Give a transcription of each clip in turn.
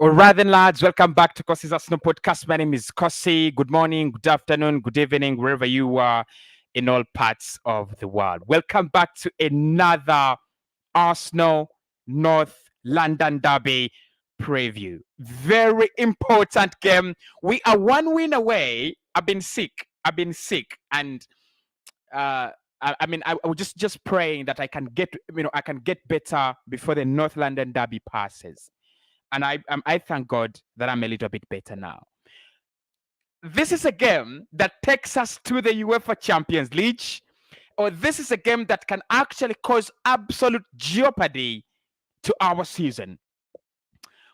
All right, then, lads, welcome back to Cossy's Arsenal podcast. My name is Cossy. Good morning, good afternoon, good evening, wherever you are in all parts of the world. Welcome back to another Arsenal North London Derby preview. Very important game. We are one win away. I've been sick, and I was just praying that I can get better before the North London Derby passes. And I thank God that I'm a little bit better now. This is a game that takes us to the UEFA Champions League, or this is a game that can actually cause absolute jeopardy to our season.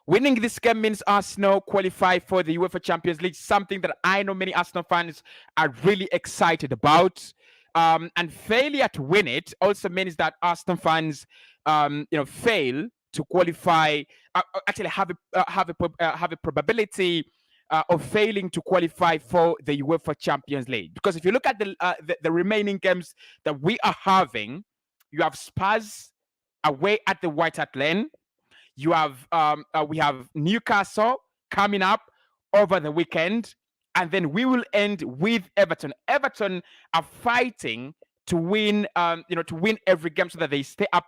Winning this game means Arsenal qualify for the UEFA Champions League, something that I know many Arsenal fans are really excited about. And failure to win it also means that Arsenal fans, fail to qualify. Actually, have a probability of failing to qualify for the UEFA Champions League. Because if you look at the remaining games that we are having, you have Spurs away at the White Hart Lane. You have we have Newcastle coming up over the weekend, and then we will end with Everton. Everton are fighting to win, to win every game so that they stay up,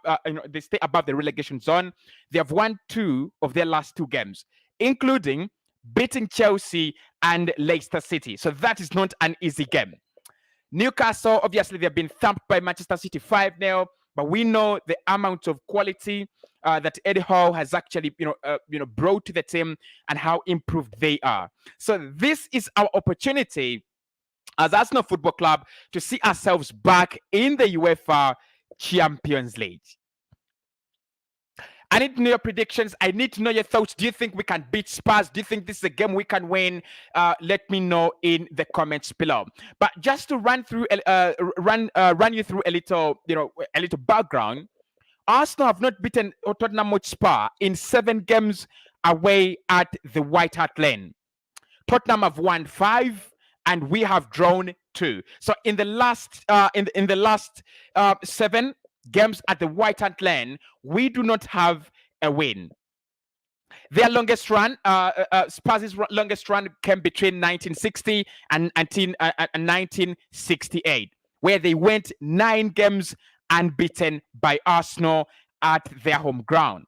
they stay above the relegation zone. They have won 2 of their last 2 games, including beating Chelsea and Leicester City. So that is not an easy game. Newcastle, obviously, they've been thumped by Manchester City 5-0. But we know the amount of quality that Eddie Howe has actually, brought to the team and how improved they are. So this is our opportunity as Arsenal Football Club to see ourselves back in the UEFA Champions League. I need to know your predictions. I need to know your thoughts. Do you think we can beat Spurs? Do you think this is a game we can win? Let me know in the comments below. But just to run you through a little background. Arsenal have not beaten Tottenham Hotspur in 7 games away at the White Hart Lane. Tottenham have won 5, and we have drawn 2. So in the last 7 games at the White Hart Lane, we do not have a win. Their longest run, Spurs' longest run came between 1960 and 1968, where they went 9 games unbeaten by Arsenal at their home ground.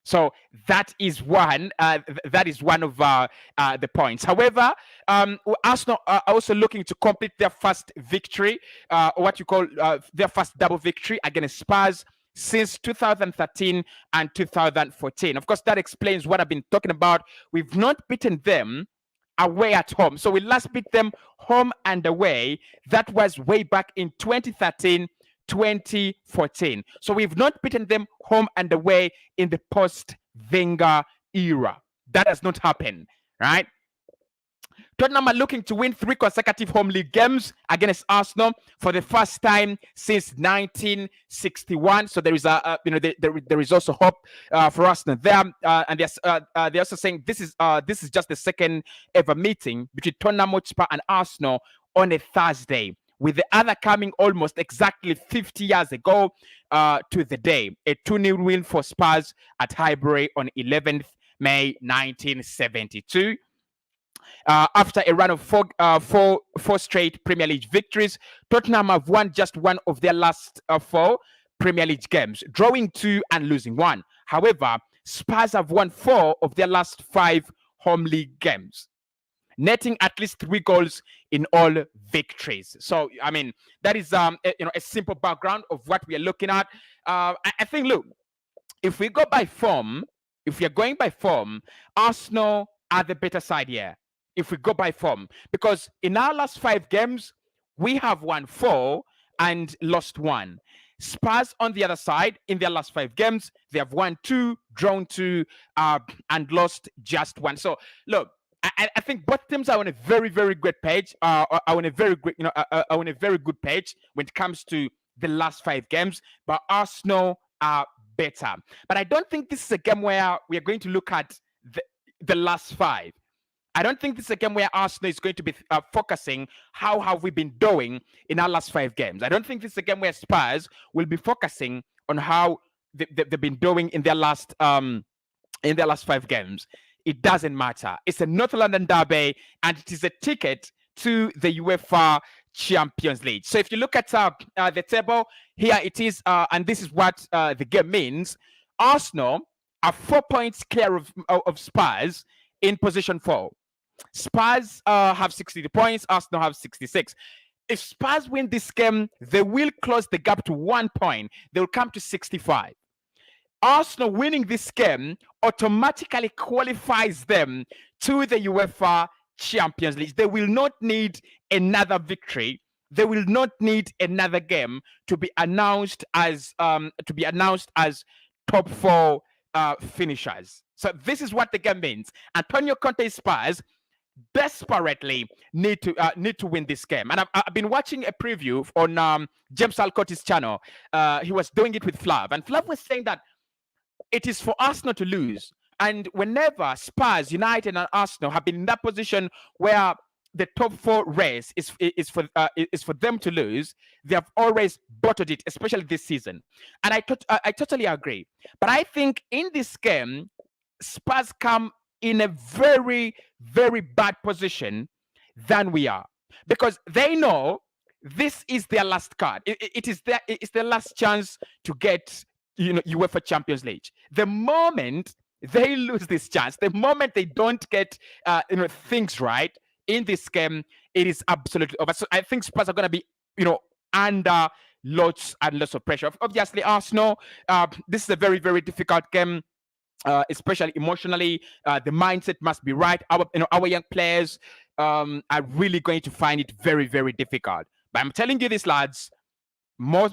So that is one. That is one of the points. However, Arsenal are also looking to complete their first victory, what you call their first double victory against Spurs since 2013 and 2014. Of course, that explains what I've been talking about. We've not beaten them away at home. So we last beat them home and away. That was way back in 2013. 2014. So we've not beaten them home and away in the post-Wenger era. That has not happened, right? Tottenham are looking to win 3 consecutive home league games against Arsenal for the first time since 1961. So there is there is also hope for Arsenal there. And they're also saying this is just the second ever meeting between Tottenham Hotspur and Arsenal on a Thursday, with the other coming almost exactly 50 years ago to the day. A 2-0 win for Spurs at Highbury on 11th May 1972. After a run of four straight Premier League victories, Tottenham have won just one of their last 4 Premier League games, drawing 2 and losing 1. However, Spurs have won 4 of their last 5 home league games, netting at least 3 goals in all victories. So, I mean, that is a simple background of what we are looking at. I think, look, if we go by form, if we are going by form, Arsenal are the better side here. If we go by form, because in our last 5 games, we have won 4 and lost 1. Spurs on the other side, in their last 5 games, they have won 2, drawn 2, and lost just 1. So, look, I think both teams are on a very, very good page. Are on a very good, on a very good page when it comes to the last 5 games. But Arsenal are better. But I don't think this is a game where we are going to look at the last 5. I don't think this is a game where Arsenal is going to be focusing how have we been doing in our last 5 games. I don't think this is a game where Spurs will be focusing on how they've been doing in their last in their last 5 games. It doesn't matter. It's a North London derby, and it is a ticket to the UEFA Champions League. So if you look at the table, here it is, and this is what the game means. Arsenal are 4 points clear of Spurs in position 4. Spurs have 60 points, Arsenal have 66. If Spurs win this game, they will close the gap to 1 point. They will come to 65. Arsenal winning this game automatically qualifies them to the UEFA Champions League. They will not need another victory. They will not need another game to be announced as top 4 finishers. So this is what the game means. Antonio Conte's Spurs desperately need to win this game. And I've been watching a preview on James Alcotti's channel. He was doing it with Flav, and Flav was saying that it is for Arsenal to lose. And whenever Spurs, United, and Arsenal have been in that position where the top 4 race is for them to lose, they have always bottled it, especially this season. And I totally agree. But I think in this game, Spurs come in a very, very bad position than we are, because they know this is their last card. It's their last chance to get UEFA Champions League. The moment they lose this chance, the moment they don't get things right in this game, it is absolutely over. So I think Spurs are going to be under lots and lots of pressure. Obviously, Arsenal, this is a very, very difficult game. Especially emotionally, the mindset must be right. Our young players are really going to find it very, very difficult. But I'm telling you this, lads, more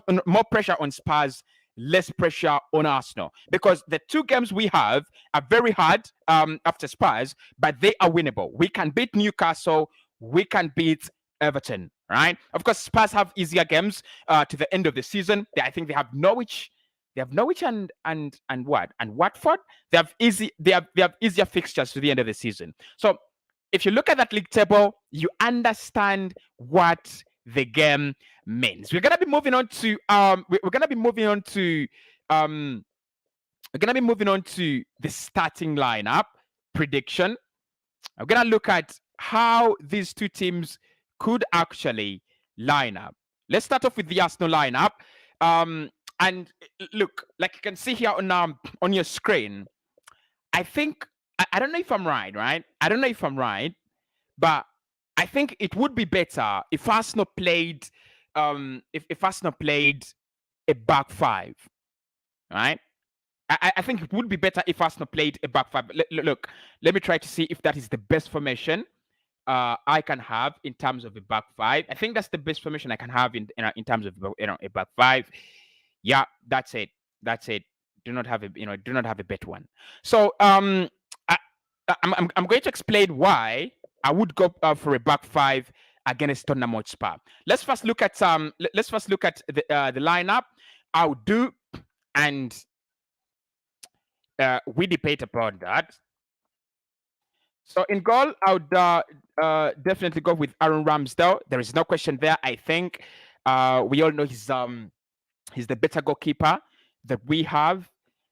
pressure on Spurs, less pressure on Arsenal, because the 2 games we have are very hard after Spurs, but they are winnable. We can beat Newcastle, we can beat Everton, right? Of course, Spurs have easier games to the end of the season. I think they have Norwich. They have Norwich and Watford. They have easier fixtures to the end of the season. So if you look at that league table, you understand what the game means. We're gonna be moving on to the starting lineup prediction. I'm gonna look at how these 2 teams could actually line up. Let's start off with the Arsenal lineup. And look, like you can see here on your screen, I think I don't know if I'm right. I don't know if I'm right, but I think it would be better if Arsenal played if Arsenal played a back 5, right? I think it would be better if Arsenal played a back 5. Look, let me try to see if that is the best formation I can have in terms of a back 5. I think that's the best formation I can have in terms of a back 5. Yeah, that's it. Do not have a better one. So I'm going to explain why I would go for a back 5 against Tottenham Hotspur. Let's first look at the lineup. I'll do, and we debate upon that. So in goal, I would definitely go with Aaron Ramsdale. There is no question there. I think we all know he's the better goalkeeper that we have.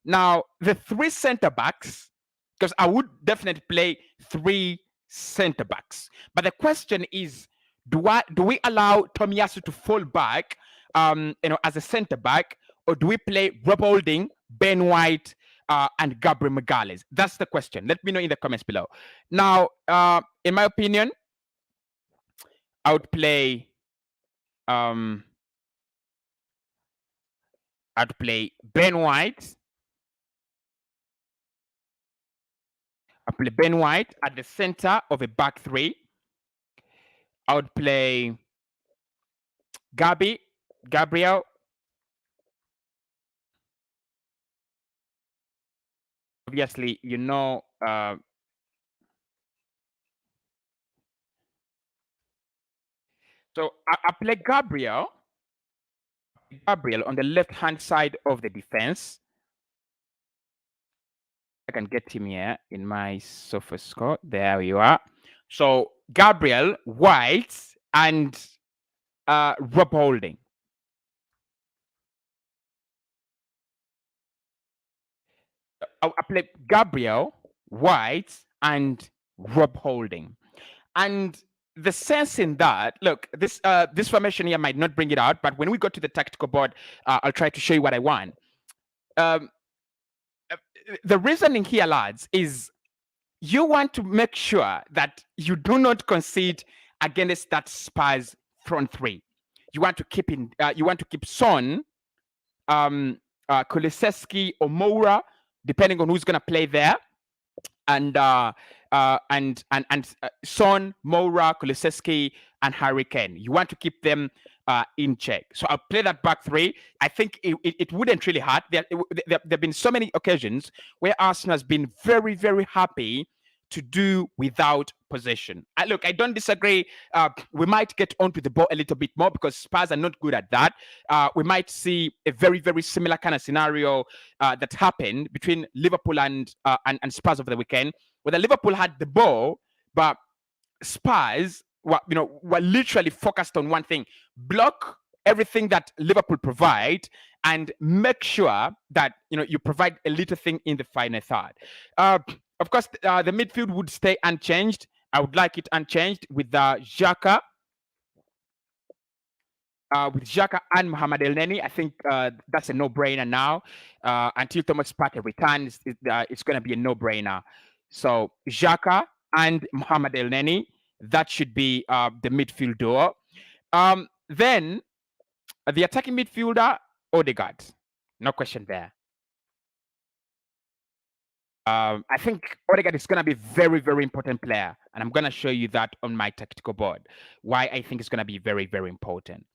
Now, the 3 center backs, because I would definitely play 3 center backs. But the question is, do we allow Tomiyasu to fall back as a center back, or do we play Rob Holding, Ben White, and Gabriel Magalhaes? That's the question. Let me know in the comments below. Now, in my opinion, I would play Ben White. I play Ben White at the center of a back 3. I would play Gabriel. Obviously, so I play Gabriel on the left-hand side of the defense. I can get him here in my sofa score. There you are. So Gabriel, White, and Rob Holding. I play Gabriel, White, and Rob Holding. And the sense in that, look, this formation here might not bring it out, but when we go to the tactical board, I'll try to show you what I want. Um, the reasoning here, lads, is you want to make sure that you do not concede against that Spurs front three. You want to keep Son, Kulusevski, or Moura, depending on who's going to play there, and Son, Moura, Kulusevski, and Harry Kane. You want to keep them in check. So I'll play that back three. I think it wouldn't really hurt. There have been so many occasions where Arsenal has been very, very happy to do without possession. Look, I don't disagree. We might get onto the ball a little bit more because Spurs are not good at that. We might see a very, very similar kind of scenario that happened between Liverpool and Spurs over the weekend, where Liverpool had the ball, but Spurs were literally focused on one thing: block everything that Liverpool provide and make sure that you provide a little thing in the final third. Of course, the midfield would stay unchanged. I would like it unchanged with Xhaka. With Xhaka and Mohamed Elneny, I think that's a no-brainer now. Until Thomas Partey returns, it's going to be a no-brainer. So Xhaka and Mohamed Elneny, that should be the midfield duo. Then the attacking midfielder, Odegaard. No question there. I think Odegaard is going to be a very, very important player. And I'm going to show you that on my tactical board, why I think it's going to be very, very important.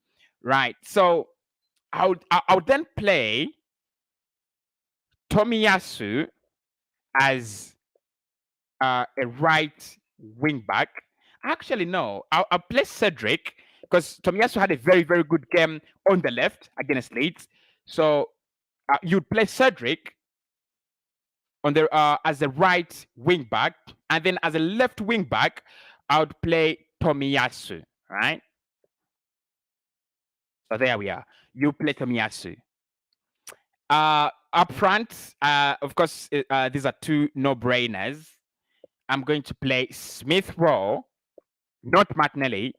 Right. So I would then play Tomiyasu as a right wing back. Actually, no. I'll play Cedric because Tomiyasu had a very, very good game on the left against Leeds. So you'd play Cedric on the as a right wing back, and then as a left wing back, I would play Tomiyasu. Right. So there we are. You play Tomiyasu. Up front, of course, these are two no-brainers. I'm going to play Smith Rowe, not Martinelli.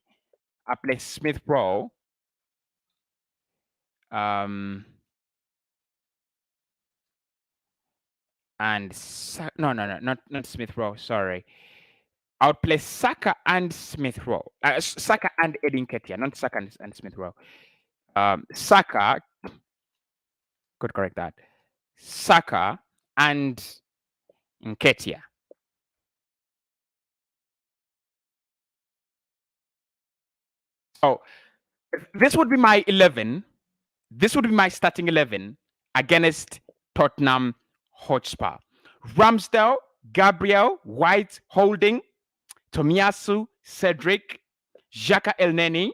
I play Smith Rowe. And no, not Smith Rowe. Sorry, I would play Saka and Smith Rowe. Saka and Eddie Nketiah, not Saka and Smith Rowe. Saka, could correct that. Saka and Nketiah. So this would be my 11. This would be my starting 11 against Tottenham Hotspur. Ramsdale, Gabriel, White, Holding, Tomiyasu, Cedric, Xhaka Elneny,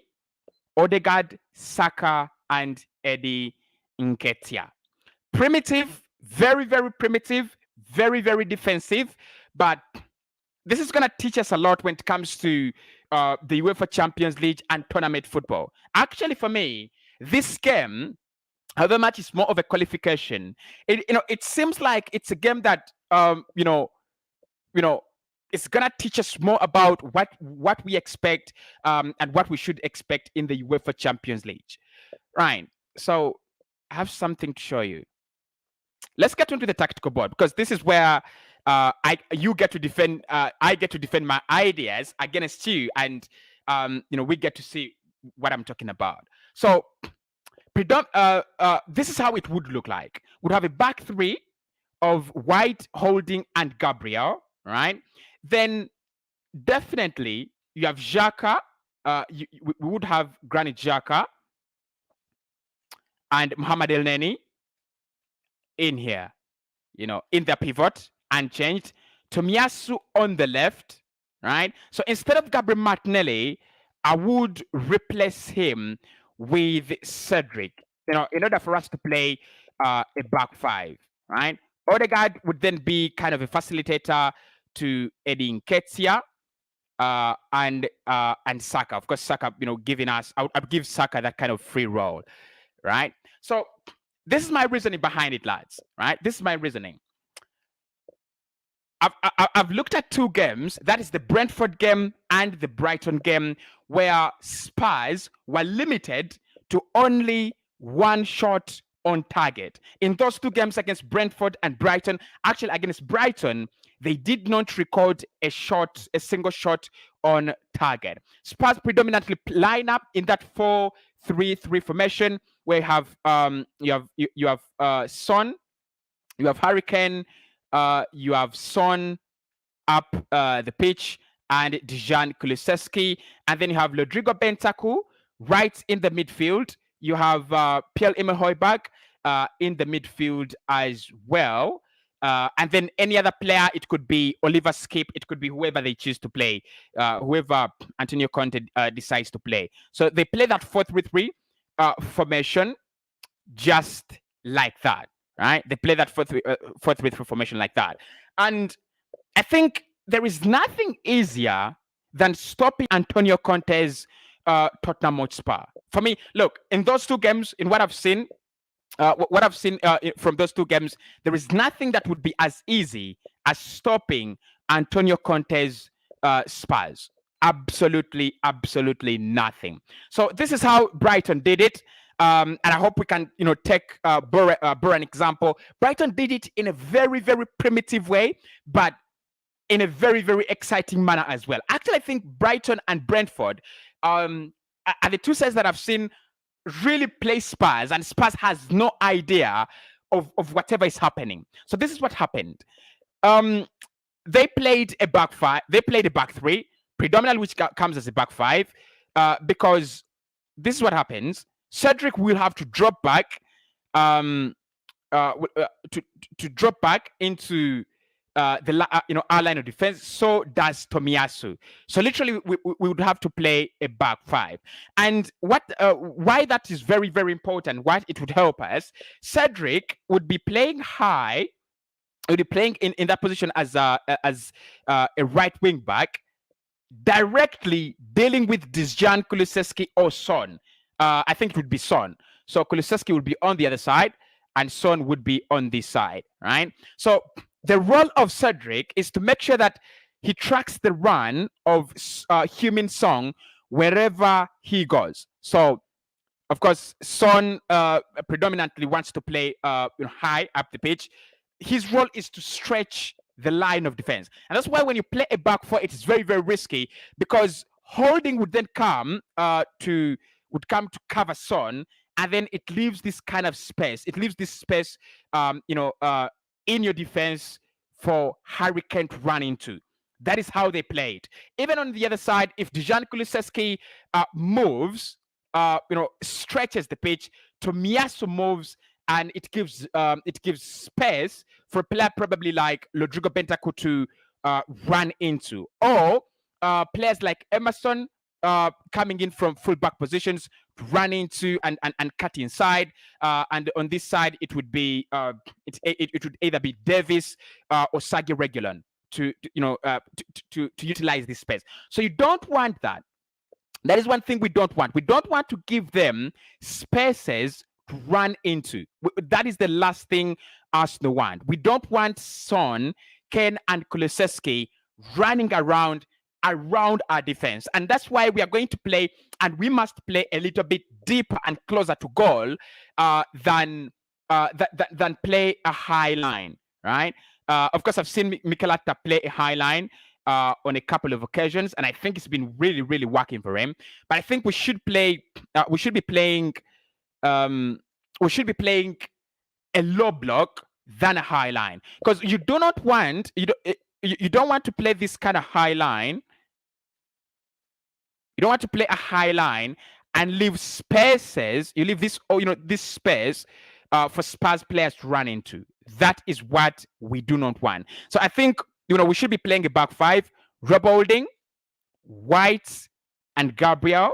Odegaard, Saka, and Eddie Nketiah. Primitive, very, very primitive, very, very defensive, but this is going to teach us a lot when it comes to the UEFA Champions League and tournament football. Actually, for me, this game, however much is more of a qualification, it seems like it's a game that it's gonna teach us more about what we expect and what we should expect in the UEFA Champions League. Right. So I have something to show you. Let's get into the tactical board because this is where you get to defend. I get to defend my ideas against you, and we get to see what I'm talking about. So this is how it would look like. We'd have a back three of White, Holding, and Gabriel, right? Then definitely you have Xhaka. We would have Granit Xhaka and Mohamed Elneny in here, in the pivot, unchanged. Tomiyasu on the left, right? So instead of Gabriel Martinelli, I would replace him with Cedric, in order for us to play a back five, right? Odegaard would then be kind of a facilitator to Eddie Nketiah and Saka. Of course, Saka, giving us, I would give Saka that kind of free role, right? So this is my reasoning behind it, lads, right? This is my reasoning. I've looked at two games. That is the Brentford game and the Brighton game, where Spurs were limited to only one shot on target. In those two games against Brentford and Brighton, actually against Brighton, they did not record a single shot on target. Spurs predominantly line up in that 4-3-3 formation, where you have Son, you have Hurricane, you have Son up the pitch, and Dejan Kulusevski, and then you have Rodrigo Bentancur right in the midfield. You have Pierre-Emile Højbjerg in the midfield as well. And then any other player, it could be Oliver Skip, it could be whoever they choose to play, whoever Antonio Conte decides to play. So they play that 4-3-3 formation just like that, right? They play that 4-3-3 formation like that. And I think there is nothing easier than stopping Antonio Conte's Tottenham Hotspur. For me, look, in those two games, in what I've seen from those two games, there is nothing that would be as easy as stopping Antonio Conte's Spurs. Absolutely, absolutely nothing. So this is how Brighton did it. And I hope we can, take Borough an example. Brighton did it in a very, very primitive way, but in a very, very exciting manner as well. Actually, I think Brighton and Brentford are the two sides that I've seen really play Spurs, and Spurs has no idea of whatever is happening. So this is what happened. They played a back five. They played a back three, predominantly which comes as a back five, because this is what happens. Cedric will have to drop back, to drop back into our line of defense. So does Tomiyasu. So literally, we would have to play a back five. And why that is very, very important, why it would help us, Cedric would be playing high, would be playing in that position as a right wing back, directly dealing with Dejan Kulusevski or Son. I think it would be Son. So Kulusevski would be on the other side, and Son would be on this side, right? So the role of Cedric is to make sure that he tracks the run of Heung-min Son wherever he goes. So, of course, Son predominantly wants to play high up the pitch. His role is to stretch the line of defense. And that's why when you play a back four, it is very, very risky, because holding would then come to cover Son, and then it leaves this kind of space. It leaves this space, in your defense for Hurricane to run into. That is how they played. Even on the other side, if Dejan Kulusevski moves, stretches the pitch, Tomiyasu moves, and it gives space for a player probably like Rodrigo Bentancur to run into, or players like Emerson coming in from full-back positions to run into and cut inside. And on this side, it would be it would either be Davis or Sergio Reguilon to utilize this space. So you don't want that. That is one thing we don't want. We don't want to give them spaces to run into. That is the last thing Arsenal want. We don't want Son, Kane, and Kulusevski running around our defense. And that's why we are going to play, and we must play a little bit deeper and closer to goal than play a high line, right? Of course, I've seen Mikel Arteta play a high line on a couple of occasions, and I think it's been really, really working for him. But I think we should play. We should be playing a low block than a high line, because you don't want to play this kind of high line. You don't want to play a high line and leave spaces. You leave this space for Spurs players to run into. That is what we do not want. So I think we should be playing a back five: Rob Holding, White, and Gabriel,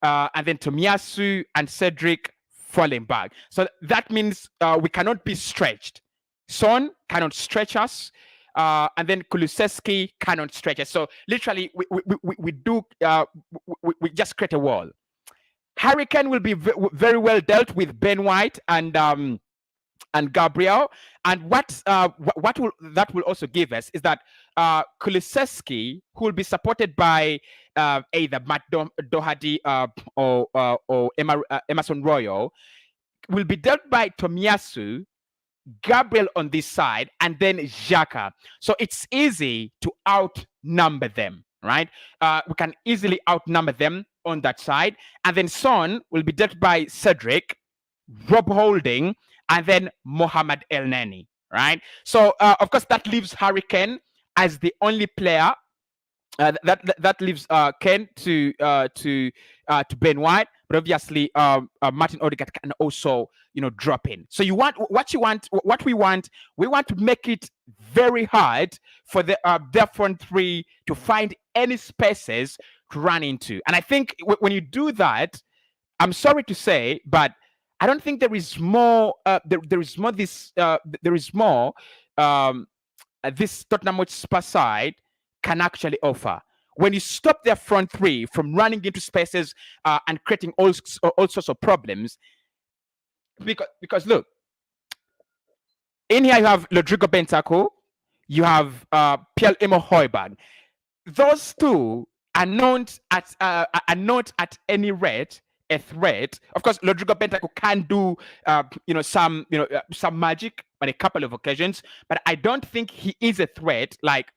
and then Tomiyasu and Cedric falling back. So that means we cannot be stretched. Son cannot stretch us, and then Kulusevski cannot stretch us. So literally, we just create a wall. Hurricane will be very well dealt with Ben White and and Gabriel. And what will that will also give us is that Kulusevski, who will be supported by either Matt Doherty or Emerson Royal, will be dealt by Tomiyasu, Gabriel on this side, and then Xhaka. So it's easy to outnumber them, right? We can easily outnumber them on that side. And then Son will be dealt by Cedric, Rob Holding, and then Mohamed El Neni, right? So, of course, that leaves Harry Kane as the only player. That leaves Ken to Ben White, but obviously Martin Odegaard can also drop in. So what we want to make it very hard for their front three to find any spaces to run into. And I think when you do that, I'm sorry to say, but I don't think there is more. There is more. There is more. This Tottenham Hotspur side can actually offer. When you stop their front three from running into spaces and creating all sorts of problems, because look, in here you have Rodrigo Bentancur, you have Pierre-Emile Højbjerg. Those two are not at any rate a threat. Of course, Rodrigo Bentancur can do some magic on a couple of occasions, but I don't think he is a threat like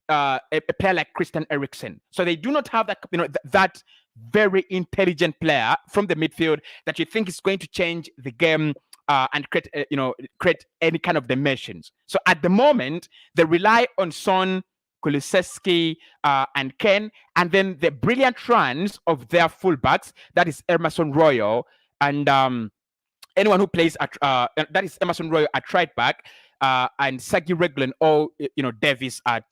a player like Christian Eriksen. So they do not have that that very intelligent player from the midfield that you think is going to change the game and create any kind of dimensions. So at the moment, they rely on Son, Kulusevski, and Ken, and then the brilliant runs of their fullbacks, that is Emerson Royal, and anyone who plays at that is Emerson Royal at right back, and Sergi Reguilon or Davis at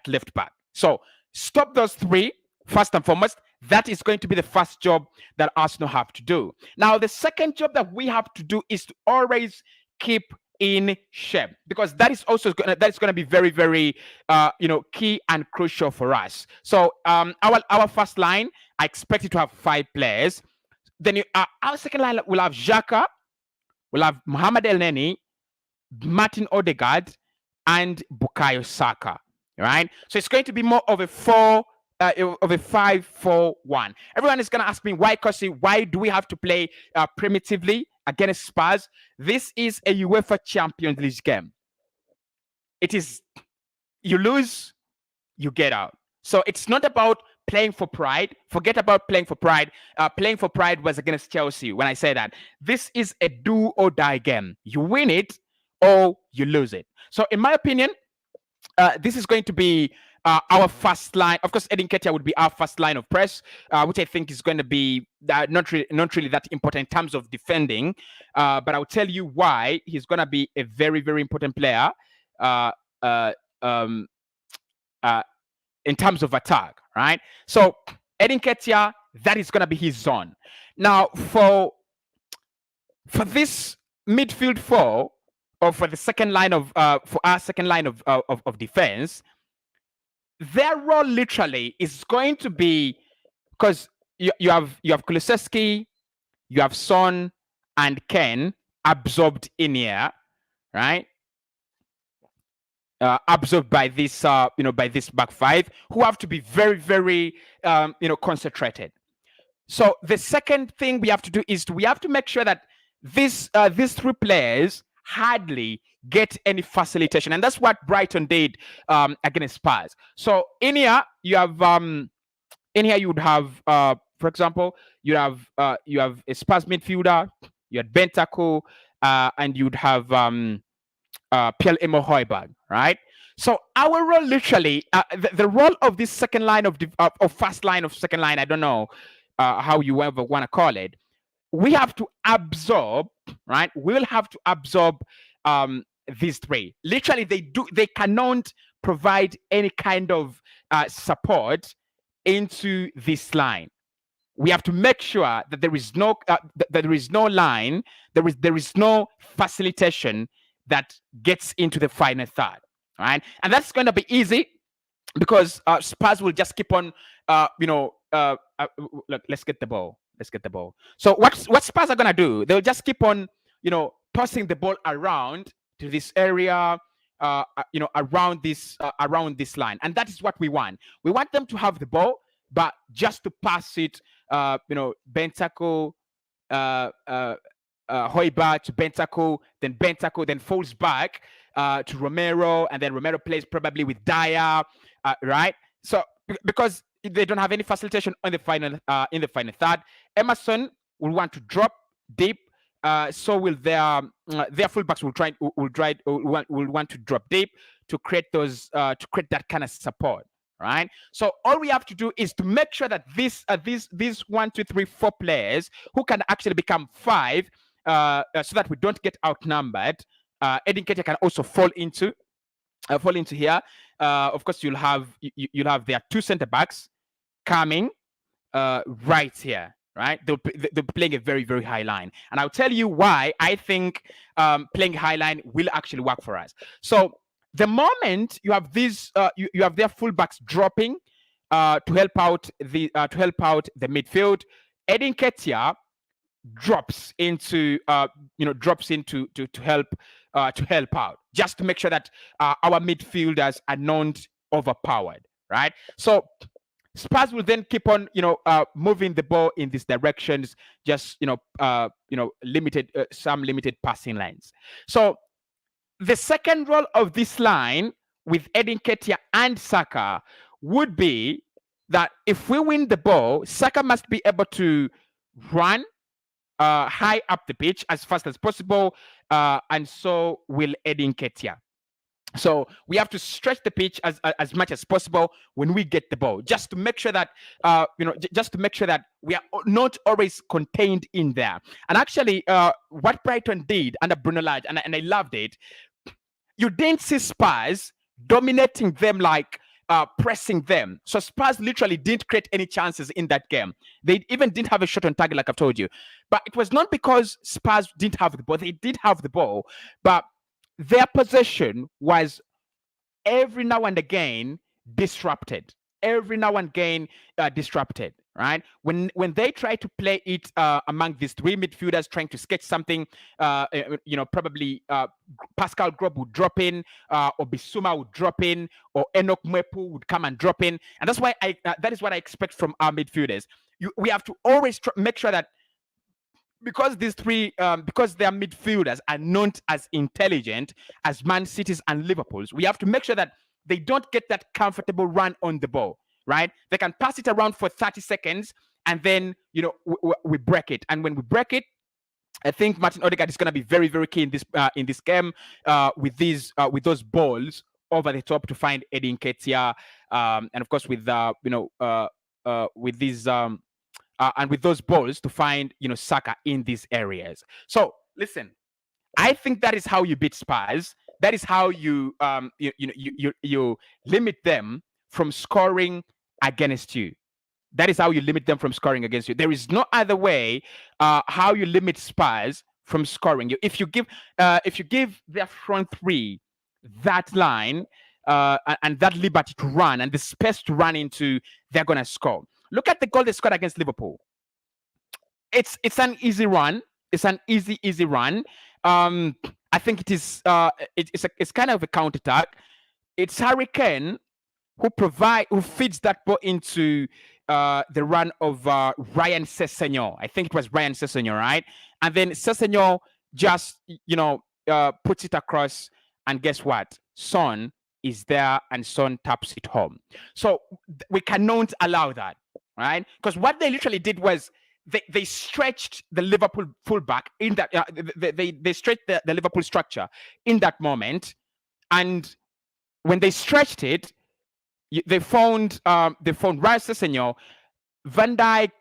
left back. So stop those three first and foremost. That is going to be the first job that Arsenal have to do. Now, the second job that we have to do is to always keep in shape, because that is also going to be very, very key and crucial for us. So our first line, I expect it to have 5 players. Then our second line will have Xhaka, we'll have Mohamed El Neni, Martin Odegaard, and Bukayo Saka. Right? So it's going to be more of a 5-4-1. Everyone is going to ask me, why, Cossy? Why do we have to play primitively against Spurs? This is a UEFA Champions League game. It is, you lose, you get out. So it's not about playing for pride. Forget about playing for pride. Playing for pride was against Chelsea when I say that. This is a do or die game. You win it or you lose it. So in my opinion, this is going to be our first line. Of course, Edin Ketia would be our first line of press, which I think is going to be not really that important in terms of defending. But I'll tell you why he's going to be a very, very important player in terms of attack, right? So Edin Ketia, that is going to be his zone. Now, for this midfield four, or for the second line of for our second line of defense, their role literally is going to be, because you have Kulusevski, you have Son and Ken absorbed in here, right? Absorbed by this by this back five, who have to be very, very concentrated. So the second thing we have to do is we have to make sure that these 3 players hardly get any facilitation, and that's what Brighton did against Spurs. So in here you have you would have for example, you have a Spurs midfielder, you had Bentancur, and you'd have Pierre-Emile Højbjerg, right? So our role literally, the role of this second line of first line of second line, I don't know how you ever want to call it, we have to absorb, right? We'll have to absorb these 3. Literally, they cannot provide any kind of support into this line. We have to make sure that there is no line, there is no facilitation that gets into the final third, right? And that's going to be easy because Spurs will just keep on, look, let's get the ball. Let's get the ball. So what Spurs are gonna do? They'll just keep on, tossing the ball around to this area, around this line, and that is what we want. We want them to have the ball, but just to pass it, Bentacle, Hoiberg to Bentacle, then falls back to Romero, and then Romero plays probably with Dyer, right? So because they don't have any facilitation in the final third, Emerson will want to drop deep. So will their fullbacks will want to drop deep to create that kind of support. Right. So all we have to do is to make sure that these 1, 2, 3, 4 players who can actually become 5, so that we don't get outnumbered. Edin Ketia can also fall into here. Of course, you'll have their 2 center backs coming right here. Right, they're playing a very, very high line, and I'll tell you why I think playing high line will actually work for us. So the moment you have these, you have their fullbacks dropping to help out the midfield, Edin Ketia drops into to help out, just to make sure that our midfielders are not overpowered. Right, so Spurs will then keep on, moving the ball in these directions, just limited passing lines. So the second role of this line with Edin Ketia and Saka would be that if we win the ball, Saka must be able to run high up the pitch as fast as possible, and so will Edin Ketia. So we have to stretch the pitch as much as possible when we get the ball, just to make sure that we are not always contained in there. And actually, what Brighton did under Bruno Lage, and I loved it, you didn't see Spurs dominating them, like pressing them. So Spurs literally didn't create any chances in that game. They even didn't have a shot on target, like I've told you. But it was not because Spurs didn't have the ball. They did have the ball, but their possession was every now and again disrupted. Right? When they try to play it among these 3 midfielders, trying to sketch something, probably Pascal Grob would drop in, or Bissouma would drop in, or Enoch Mwepu would come and drop in, and that's why that is what I expect from our midfielders. We have to always make sure that, because these 3, because their midfielders are not as intelligent as Man City's and Liverpool's, we have to make sure that they don't get that comfortable run on the ball, right? They can pass it around for 30 seconds, and then, we break it. And when we break it, I think Martin Odegaard is going to be very, very key in this game, with those balls over the top to find Edin Ketia, and of course with with these. And with those balls to find, Saka in these areas. So listen, I think that is how you beat Spurs. That is how you limit them from scoring against you. That is how you limit them from scoring against you. There is no other way how you limit Spurs from scoring. If you give their front 3 that line and that liberty to run and the space to run into, they're gonna score. Look at the goal they scored against Liverpool. It's an easy run. It's an easy run. I think it is. It's kind of a counter attack. It's Harry Kane who feeds that ball into the run of Ryan Sessegnon. I think it was Ryan Sessegnon, right? And then Sessegnon just puts it across, and guess what? Son is there, and Son taps it home. So we cannot allow that. Right, because what they literally did was they stretched the Liverpool fullback in that they stretched the Liverpool structure in that moment, and when they stretched it, they found Rice Sessegnon, Van Dijk,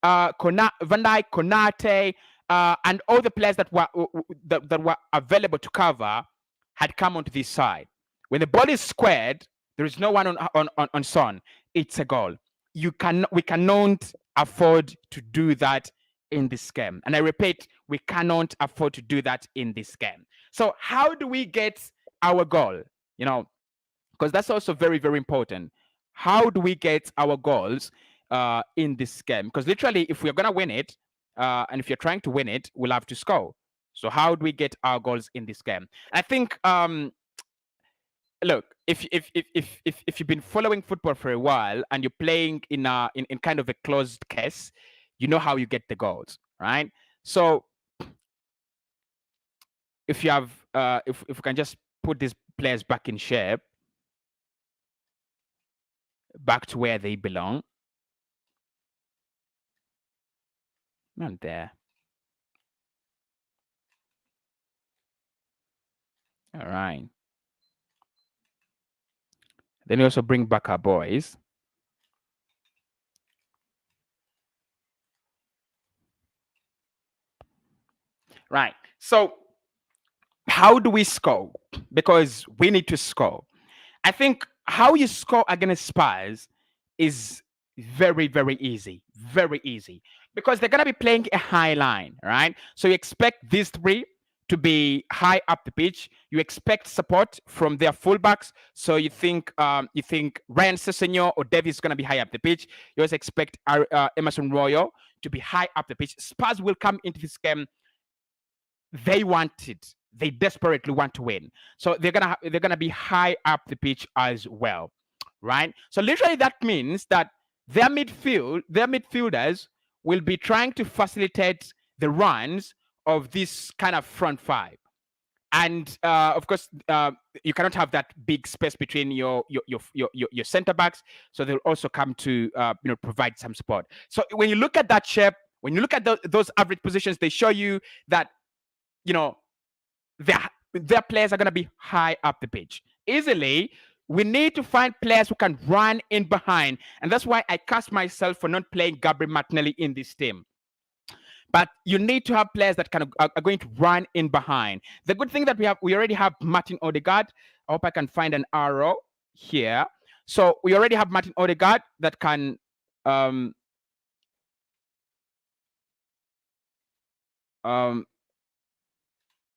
Konate, and all the players that were available to cover had come onto this side. When the ball is squared, there is no one on Son. It's a goal. We cannot afford to do that in this game. And I repeat, we cannot afford to do that in this game. So how do we get our goal? Because that's also very, very important. How do we get our goals in this game, because literally, if we're gonna win it, and if you're trying to win it, we'll have to score. So how do we get our goals in this game? I think look, if you've been following football for a while and you're playing in kind of a closed case, you know how you get the goals, right? So if you have if we can just put these players back in shape, back to where they belong. Not there. All right. Then we also bring back our boys. Right. So how do we score? Because we need to score. I think how you score against Spurs is very, very easy. Very easy. Because they're going to be playing a high line, right? So you expect these three to be high up the pitch. You expect support from their fullbacks. So you think Ryan Sessegnon or Davis is going to be high up the pitch. You also expect Emerson Royal to be high up the pitch. Spurs will come into this game. They want it. They desperately want to win. So they're gonna be high up the pitch as well, right? So literally that means that their midfielders will be trying to facilitate the runs of this kind of front five. And of course, you cannot have that big space between your center backs. So they'll also come to provide some support. So when you look at that shape, when you look at those average positions, they show you that their players are going to be high up the pitch easily. We need to find players who can run in behind, and that's why I cast myself for not playing Gabriel Martinelli in this team. But you need to have players that are going to run in behind. The good thing that we already have Martin Odegaard. I hope I can find an arrow here. So we already have Martin Odegaard that can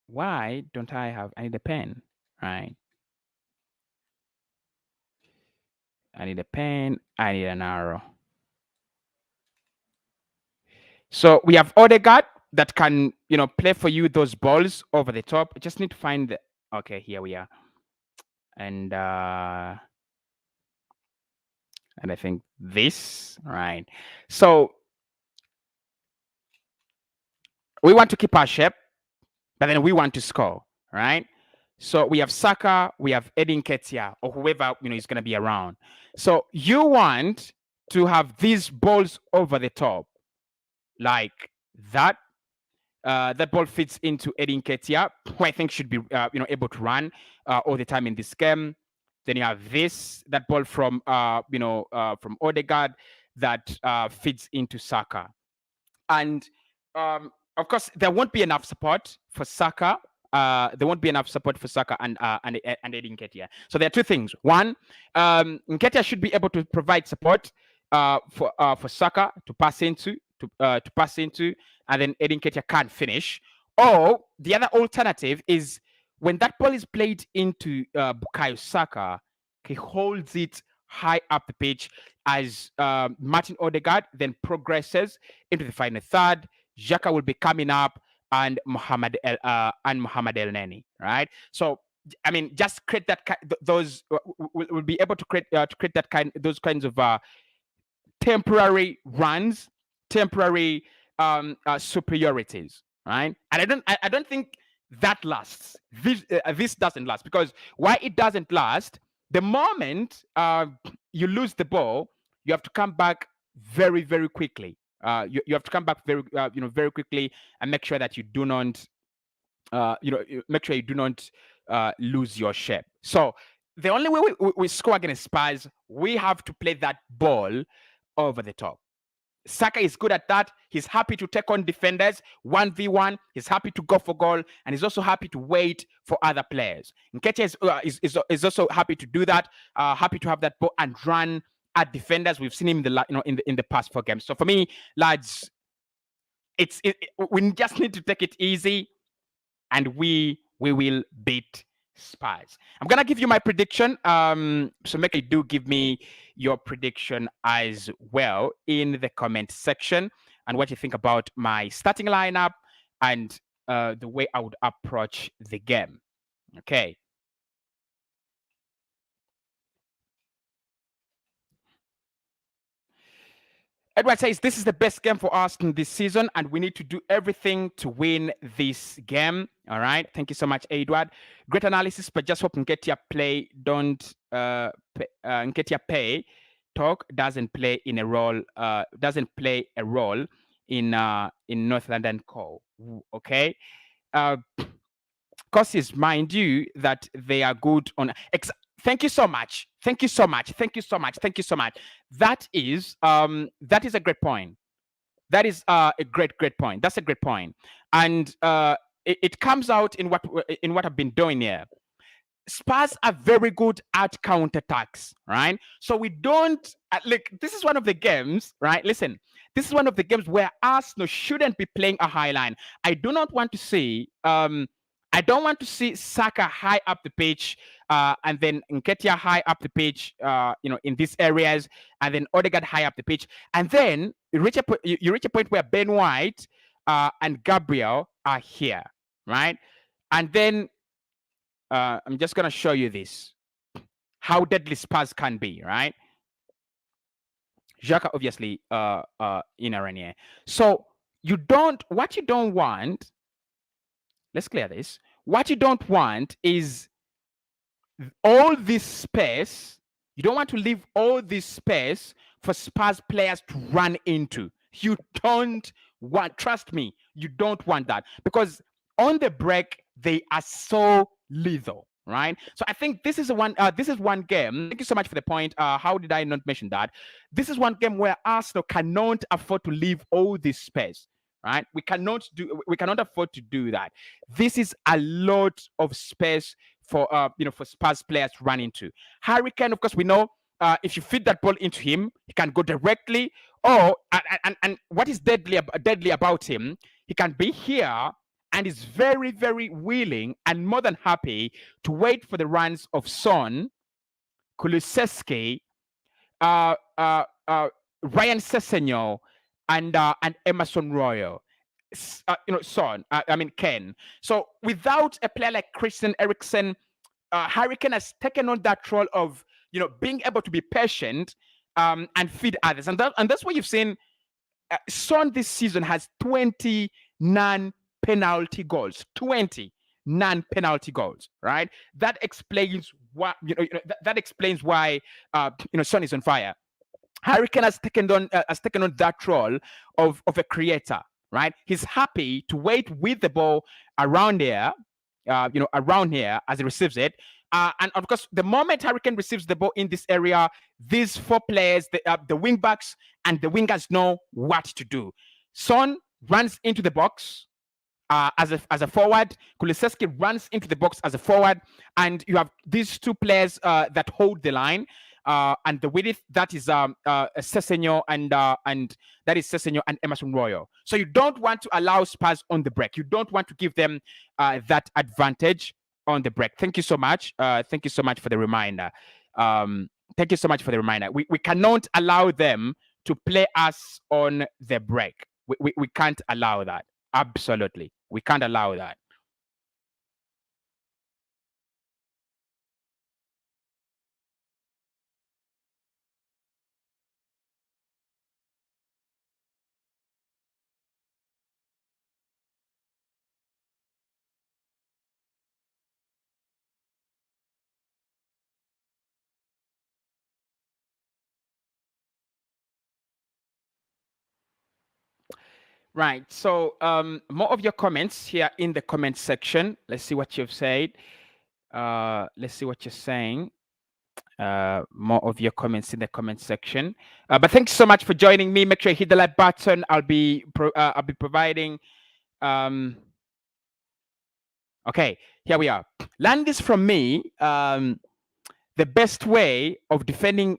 why don't I need a pen, right? I need a pen, I need an arrow. So we have Odegaard that can, play for you those balls over the top. I just need to find the, okay, here we are. And I think this, right? So we want to keep our shape, but then we want to score, right? So we have Saka, we have Edin Ketia, or whoever is going to be around. So you want to have these balls over the top, like that. That ball fits into Edin Ketia, who I think should be able to run all the time in this game. Then you have that ball from from Odegaard that fits into Saka, and of course there won't be enough support for Saka. There won't be enough support for Saka and Edin Ketia. So there are two things. One, Nketiah should be able to provide support for Saka to pass into, and then Edin Ketia can't finish. Or the other alternative is when that ball is played into Bukayo Saka, he holds it high up the pitch as Martin Odegaard then progresses into the final third. Xhaka will be coming up, and Mohamed El Neni, right? So I mean, just create that those will be able to create those kinds of temporary runs, temporary superiorities, right? And I don't think that lasts. This doesn't last, because why it doesn't last? The moment you lose the ball, you have to come back very, very quickly. You have to come back very quickly and make sure that you do not make sure you do not lose your shape. So the only way we score against Spurs, we have to play that ball over the top. Saka is good at that. He's happy to take on defenders 1v1. He's happy to go for goal, and he's also happy to wait for other players. Nketiah is also happy to do that. Happy to have that ball and run at defenders. We've seen him in the past 4 games. So for me, lads, we just need to take it easy, and we will beat Spurs. I'm gonna give you my prediction. So make sure you do give me your prediction as well in the comment section and what you think about my starting lineup and the way I would approach the game. Okay. Edward says this is the best game for Arsenal this season, and we need to do everything to win this game. All right. Thank you so much, Edward. Great analysis, but just hope Nketiah play don't Nketiah pay talk doesn't play in a role doesn't play a role in North London call. Okay. Uh, Causes, mind you, that they are good on. Thank you so much. Thank you so much. Thank you so much. Thank you so much. That is a great point. That is a great point. That's a great point, and it comes out in what I've been doing here. Spurs are very good at counterattacks, right? So we don't like this is one of the games, right? Listen, this is one of the games where Arsenal shouldn't be playing a high line. I do not want to see I don't want to see Saka high up the pitch, and then Nketiah high up the pitch, in these areas, and then Odegaard high up the pitch, and then you reach a point where Ben White and Gabriel are here, right? And then I'm just gonna show you this, how deadly Spurs can be, right? Xhaka obviously in Renier. So what you don't want, let's clear this. What you don't want is all this space. You don't want to leave all this space for Spurs players to run into. You don't want, trust me, you don't want that, because on the break they are so lethal, right? So I think this is one game. Thank you so much for the point. How did I not mention that? This is one game where Arsenal cannot afford to leave all this space, right? We cannot afford to do that. This is a lot of space for for Spurs players to run into. Harry Kane, of course, we know if you feed that ball into him, he can go directly. Or and what is deadly about him? He can be here and is very, very willing and more than happy to wait for the runs of Son, Kulusevski, Ryan Sessegnon, and Emerson Royal. Son. Ken. So without a player like Christian Eriksen, Harry Kane has taken on that role of being able to be patient and feed others, and that's what you've seen. Son this season has 20 non-penalty goals. 20 non-penalty goals, right? That explains why that explains why Son is on fire. Harry Kane has taken on that role of a creator, right? He's happy to wait with the ball around here, around here as he receives it. And of course, the moment Harry Kane receives the ball in this area, these four players, the wing backs and the wingers know what to do. Son runs into the box as a forward. Kulusevski runs into the box as a forward, and you have these two players that hold the line. And the width, that is Sessegnon and that is Sessegnon and Emerson Royal. So you don't want to allow Spurs on the break. You don't want to give them that advantage on the break. Thank you so much. Thank you so much for the reminder. Thank you so much for the reminder. We cannot allow them to play us on the break. We can't allow that. Absolutely. We can't allow that. Right. So more of your comments here in the comment section. Let's see what you've said. Let's see what you're saying. More of your comments in the comment section. But thanks so much for joining me. Make sure you hit the like button. I'll be providing. Okay, here we are. Learn this from me. The best way of defending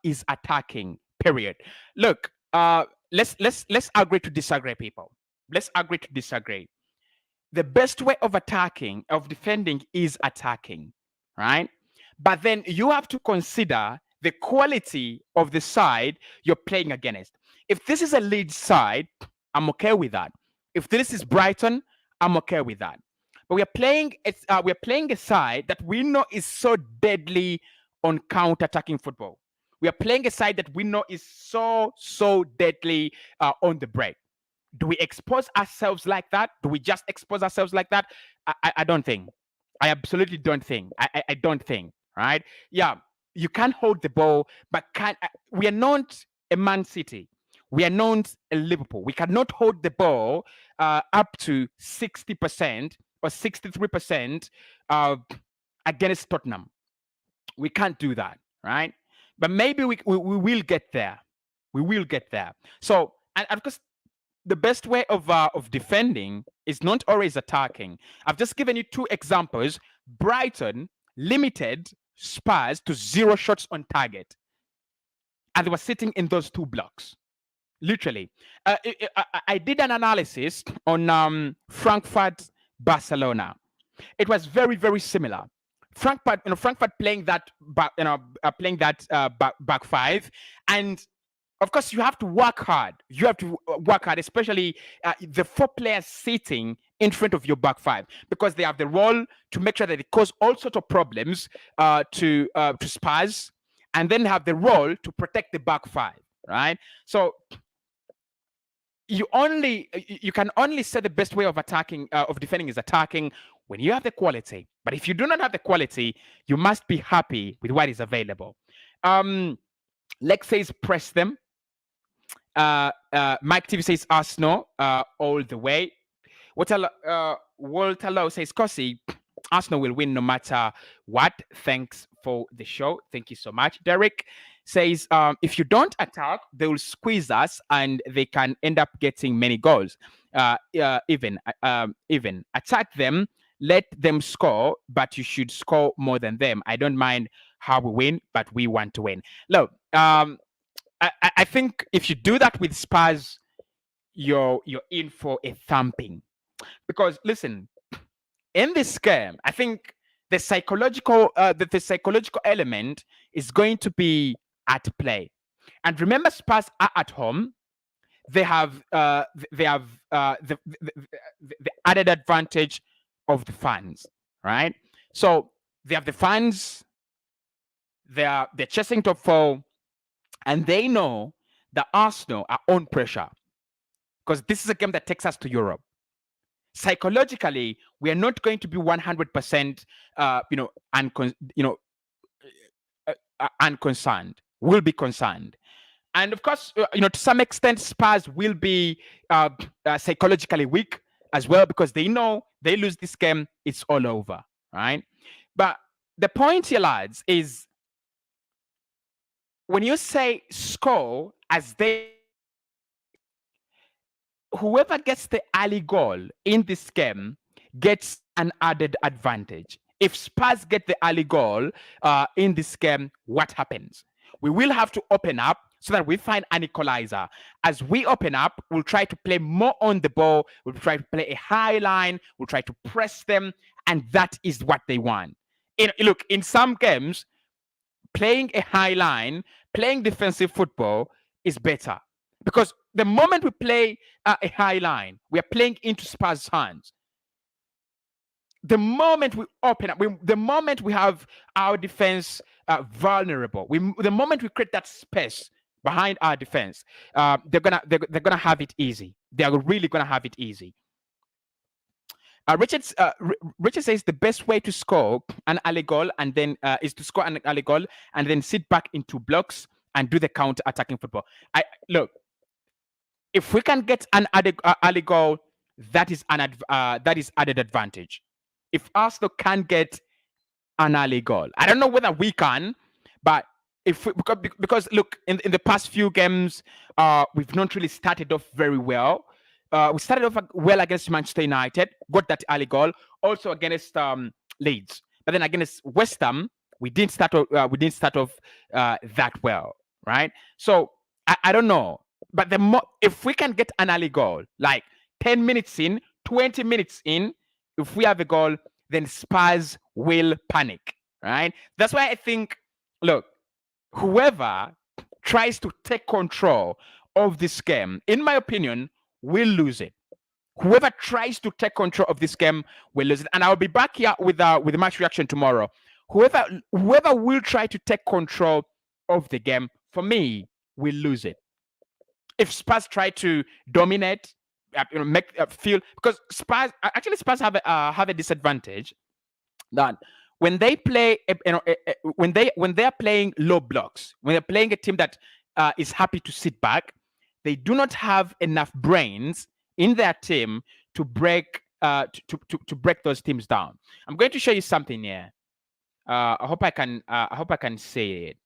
is attacking. Period. Look, let's agree to disagree, people. Let's agree to disagree. the best way of attacking, of defending, is attacking, right? But then you have to consider the quality of the side you're playing against. If this is a Leeds side, I'm okay with that. If this is Brighton, I'm okay with that. But we're playing a side that we know is so deadly on counter-attacking football. We are playing a side that we know is so deadly on the break. Do we expose ourselves like that? Do we just expose ourselves like that? I don't think. I absolutely don't think. I don't think. Right? Yeah, you can hold the ball, but can we are not a Man City. We are not a Liverpool. We cannot hold the ball up to 60% or 63% uh, against Tottenham. We can't do that, right? But maybe we will get there. We will get there. So, and of course, the best way of defending is not always attacking. I've just given you two examples. Brighton limited Spurs to 0 shots on target, and they were sitting in those two blocks. Literally, I did an analysis on Frankfurt, Barcelona. It was very similar. Frankfurt playing that back five, and of course you have to work hard. You have to work hard, especially the 4 players sitting in front of your back five, because they have the role to make sure that they cause all sorts of problems to Spurs, and then have the role to protect the back five. Right. So you can only say the best way of attacking of defending is attacking when you have the quality. But if you do not have the quality, you must be happy with what is available. Lex says press them. Mike TV says Arsenal all the way. Walter Lowe says Cossy, Arsenal will win no matter what. Thanks for the show. Thank you so much. Derek says if you don't attack, they will squeeze us and they can end up getting many goals. Even attack them, let them score, but you should score more than them. I don't mind how we win, but we want to win. Look, I think if you do that with Spurs, you're in for a thumping. Because listen, in this game, I think the psychological element is going to be at play. And remember, Spurs are at home. They have the added advantage of the fans, right? So they have the fans. They're chasing top four, and they know that Arsenal are on pressure because this is a game that takes us to Europe. Psychologically, we are not going to be 100%, unconcerned. We'll be concerned, and of course, to some extent, Spurs will be psychologically weak as well because they know they lose this game, it's all over, right? But the point here, lads, is when you say score as they whoever gets the early goal in this game gets an added advantage. If Spurs get the early goal in this game, what happens? We will have to open up so that we find an equalizer. As we open up, we'll try to play more on the ball. We'll try to play a high line. We'll try to press them. And that is what they want. Look, in some games, playing a high line, playing defensive football is better. Because the moment we play a high line, we are playing into Spurs' hands. The moment we open up, the moment we have our defense vulnerable, the moment we create that space behind our defense, they're gonna have it easy. They are really gonna have it easy. Richard says the best way to score an early goal and then is to score an early goal and then sit back into blocks and do the counter attacking football. Look, if we can get an early goal, that is added advantage. If Arsenal can get an early goal, I don't know whether we can, but because look, in the past few games, we've not really started off very well. We started off well against Manchester United, got that early goal. Also against Leeds, but then against West Ham, we didn't start off that well, right? So I don't know, but if we can get an early goal, like 10 minutes in, 20 minutes in, if we have a goal, then Spurs will panic, right? That's why I think, look, whoever tries to take control of this game, in my opinion, will lose it. Whoever tries to take control of this game will lose it. And I'll be back here with the match reaction tomorrow. Whoever will try to take control of the game, for me, will lose it. If Spurs try to dominate, make feel, because Spurs have a disadvantage that when they play, when they are playing low blocks, when they're playing a team that is happy to sit back, they do not have enough brains in their team to break to break those teams down. I'm going to show you something here. I hope I can say it.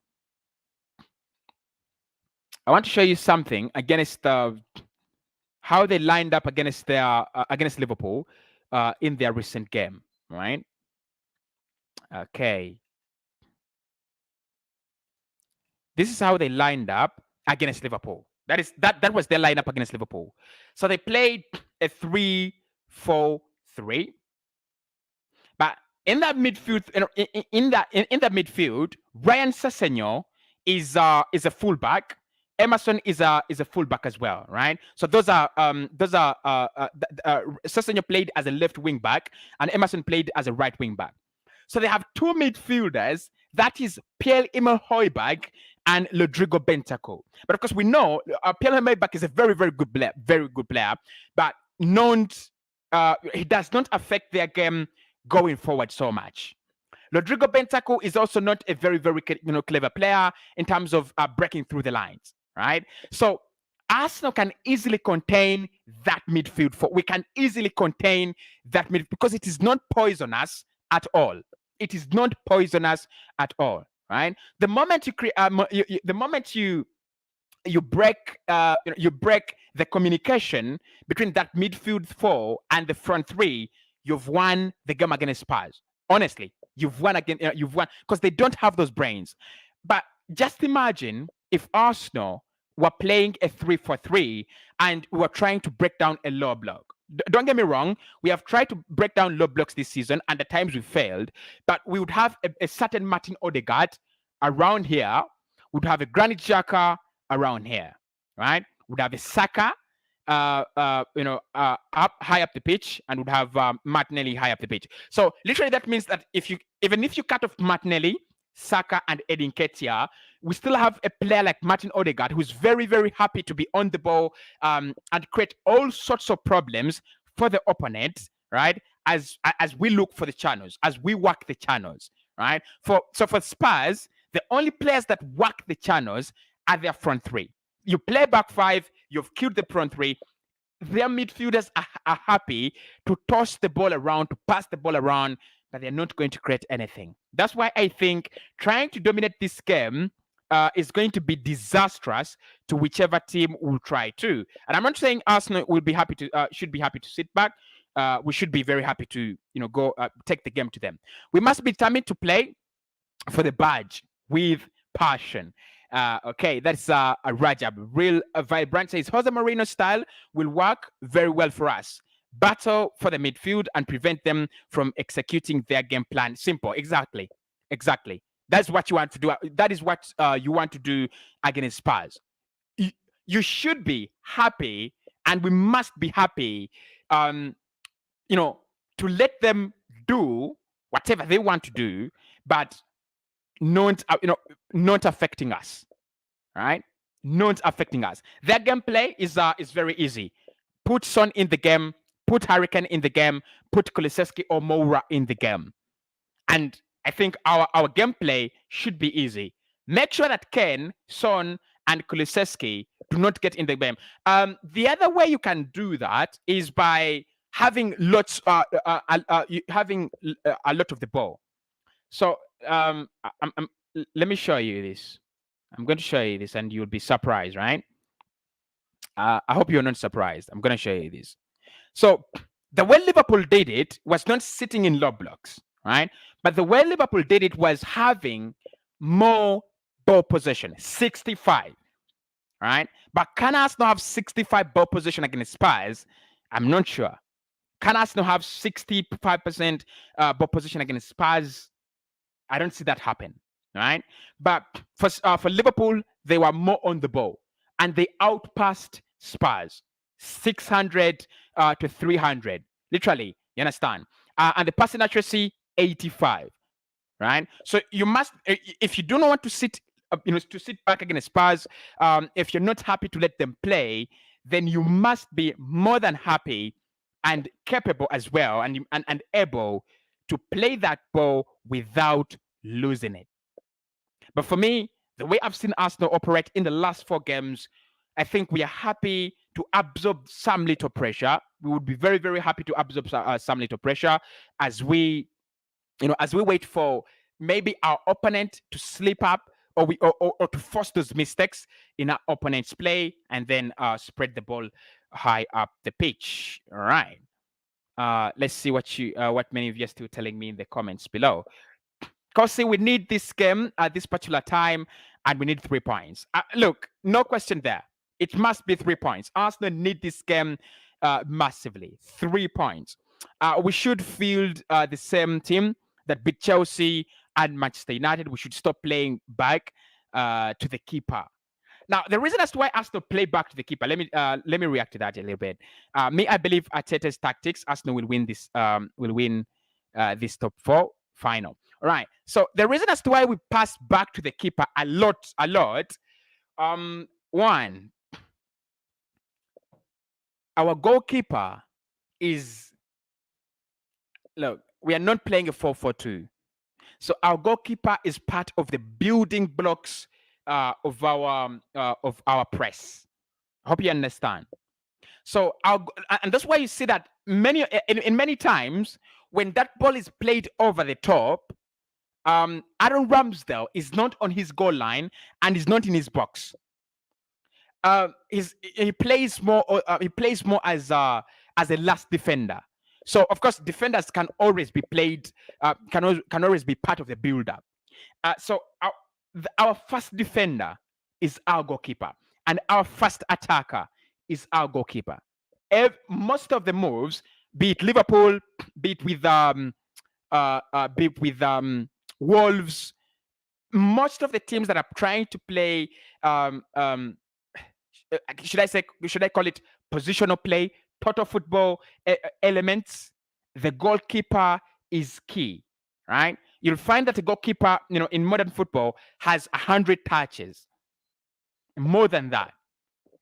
I want to show you something against how they lined up against against Liverpool in their recent game, right? Okay. This is how they lined up against Liverpool. That was their lineup against Liverpool. So they played a 3-4-3. But in that midfield, in that midfield, Ryan Sessegnon is a fullback. Emerson is a fullback as well, right? So Sessegnon played as a left wing back, and Emerson played as a right wing back. So they have two midfielders. That is Pierre-Emile Højbjerg and Rodrigo Bentancur. But of course, we know Pierre-Emile Højbjerg is a very, very good player, but he does not affect their game going forward so much. Rodrigo Bentancur is also not a very, very clever player in terms of breaking through the lines, right? So Arsenal can easily contain that midfield. We can easily contain that midfield because it is not poisonous at all. It is not poisonous at all, right? The moment you create, the moment you break the communication between that midfield four and the front three, you've won the game against Spurs. Honestly, you've won because they don't have those brains. But just imagine if Arsenal were playing a 3-4-3 and we were trying to break down a low block. Don't get me wrong, we have tried to break down low blocks this season, and at times we failed. But we would have a certain Martin Odegaard around here. We'd have a Granit Xhaka around here, right? We'd have a Saka, up high up the pitch, and would have Martinelli high up the pitch. So literally, that means that even if you cut off Martinelli, Saka, and Edin Ketia, we still have a player like Martin Odegaard who's very, very happy to be on the ball and create all sorts of problems for the opponent, right? As we look for the channels, as we work the channels, right? For Spurs, the only players that work the channels are their front three. You play back five, you've killed the front three. Their midfielders are happy to toss the ball around, to pass the ball around, but they're not going to create anything. That's why I think trying to dominate this game is going to be disastrous to whichever team will try to. And I'm not saying Arsenal will be happy to should be happy to sit back. We should be very happy to go take the game to them. We must be determined to play for the badge with passion. Okay, that's Rajab. Real Vibrant says Jose Mourinho's style will work very well for us. Battle for the midfield and prevent them from executing their game plan. Simple. Exactly. That's what you want to do. That is what you want to do against Spurs. You should be happy, and we must be happy, to let them do whatever they want to do, but not affecting us, right? Not affecting us. Their gameplay is very easy. Put Son in the game, put Hurricane in the game, put Kulusevski or Moura in the game, and I think our gameplay should be easy. Make sure that Ken, Son, and Kulusevski do not get in the game. The other way you can do that is by having having a lot of the ball. So let me show you this. I'm going to show you this, and you'll be surprised, right? I hope you're not surprised. I'm going to show you this. So the way Liverpool did it was not sitting in low blocks, right? But the way Liverpool did it was having more ball possession, 65, right? But can Arsenal have 65 ball possession against Spurs? I'm not sure. Can Arsenal have 65% ball position against Spurs? I don't see that happen, right? But for Liverpool, they were more on the ball, and they outpassed Spurs 600 to 300, literally. You understand? And the passing accuracy 85, right? So you must, if you do not want to sit, to sit back against Spurs, if you're not happy to let them play, then you must be more than happy and capable as well, and able to play that ball without losing it. But for me, the way I've seen Arsenal operate in the last 4 games, I think we are happy to absorb some little pressure. We would be very, very happy to absorb some little pressure as we, as we wait for maybe our opponent to slip up, or to force those mistakes in our opponent's play, and then spread the ball high up the pitch. All right. Let's see what many of you are still telling me in the comments below. Cossy, we need this game at this particular time, and we need 3 points. Look, no question there. It must be 3 points. Arsenal need this game massively. 3 points. We should field the same team that beat Chelsea and Manchester United. We should stop playing back to the keeper. Now, the reason as to why Arsenal play back to the keeper, let me react to that a little bit. I believe Arteta's tactics, Arsenal will win this. This top 4 final. All right. So the reason as to why we pass back to the keeper a lot. One, our goalkeeper is, look, we are not playing a 4-4-2. So our goalkeeper is part of the building blocks of our press. I hope you understand. So and that's why you see that in many times when that ball is played over the top, Aaron Ramsdale is not on his goal line and is not in his box. He plays more as a last defender. So of course defenders can always be played, can always be part of the build-up. So our first defender is our goalkeeper, and our first attacker is our goalkeeper. Most of the moves, be it Liverpool, be it with Wolves, most of the teams that are trying to play, should I call it positional play, total football elements, the goalkeeper is key, right? You'll find that a goalkeeper, in modern football has 100 touches. More than that.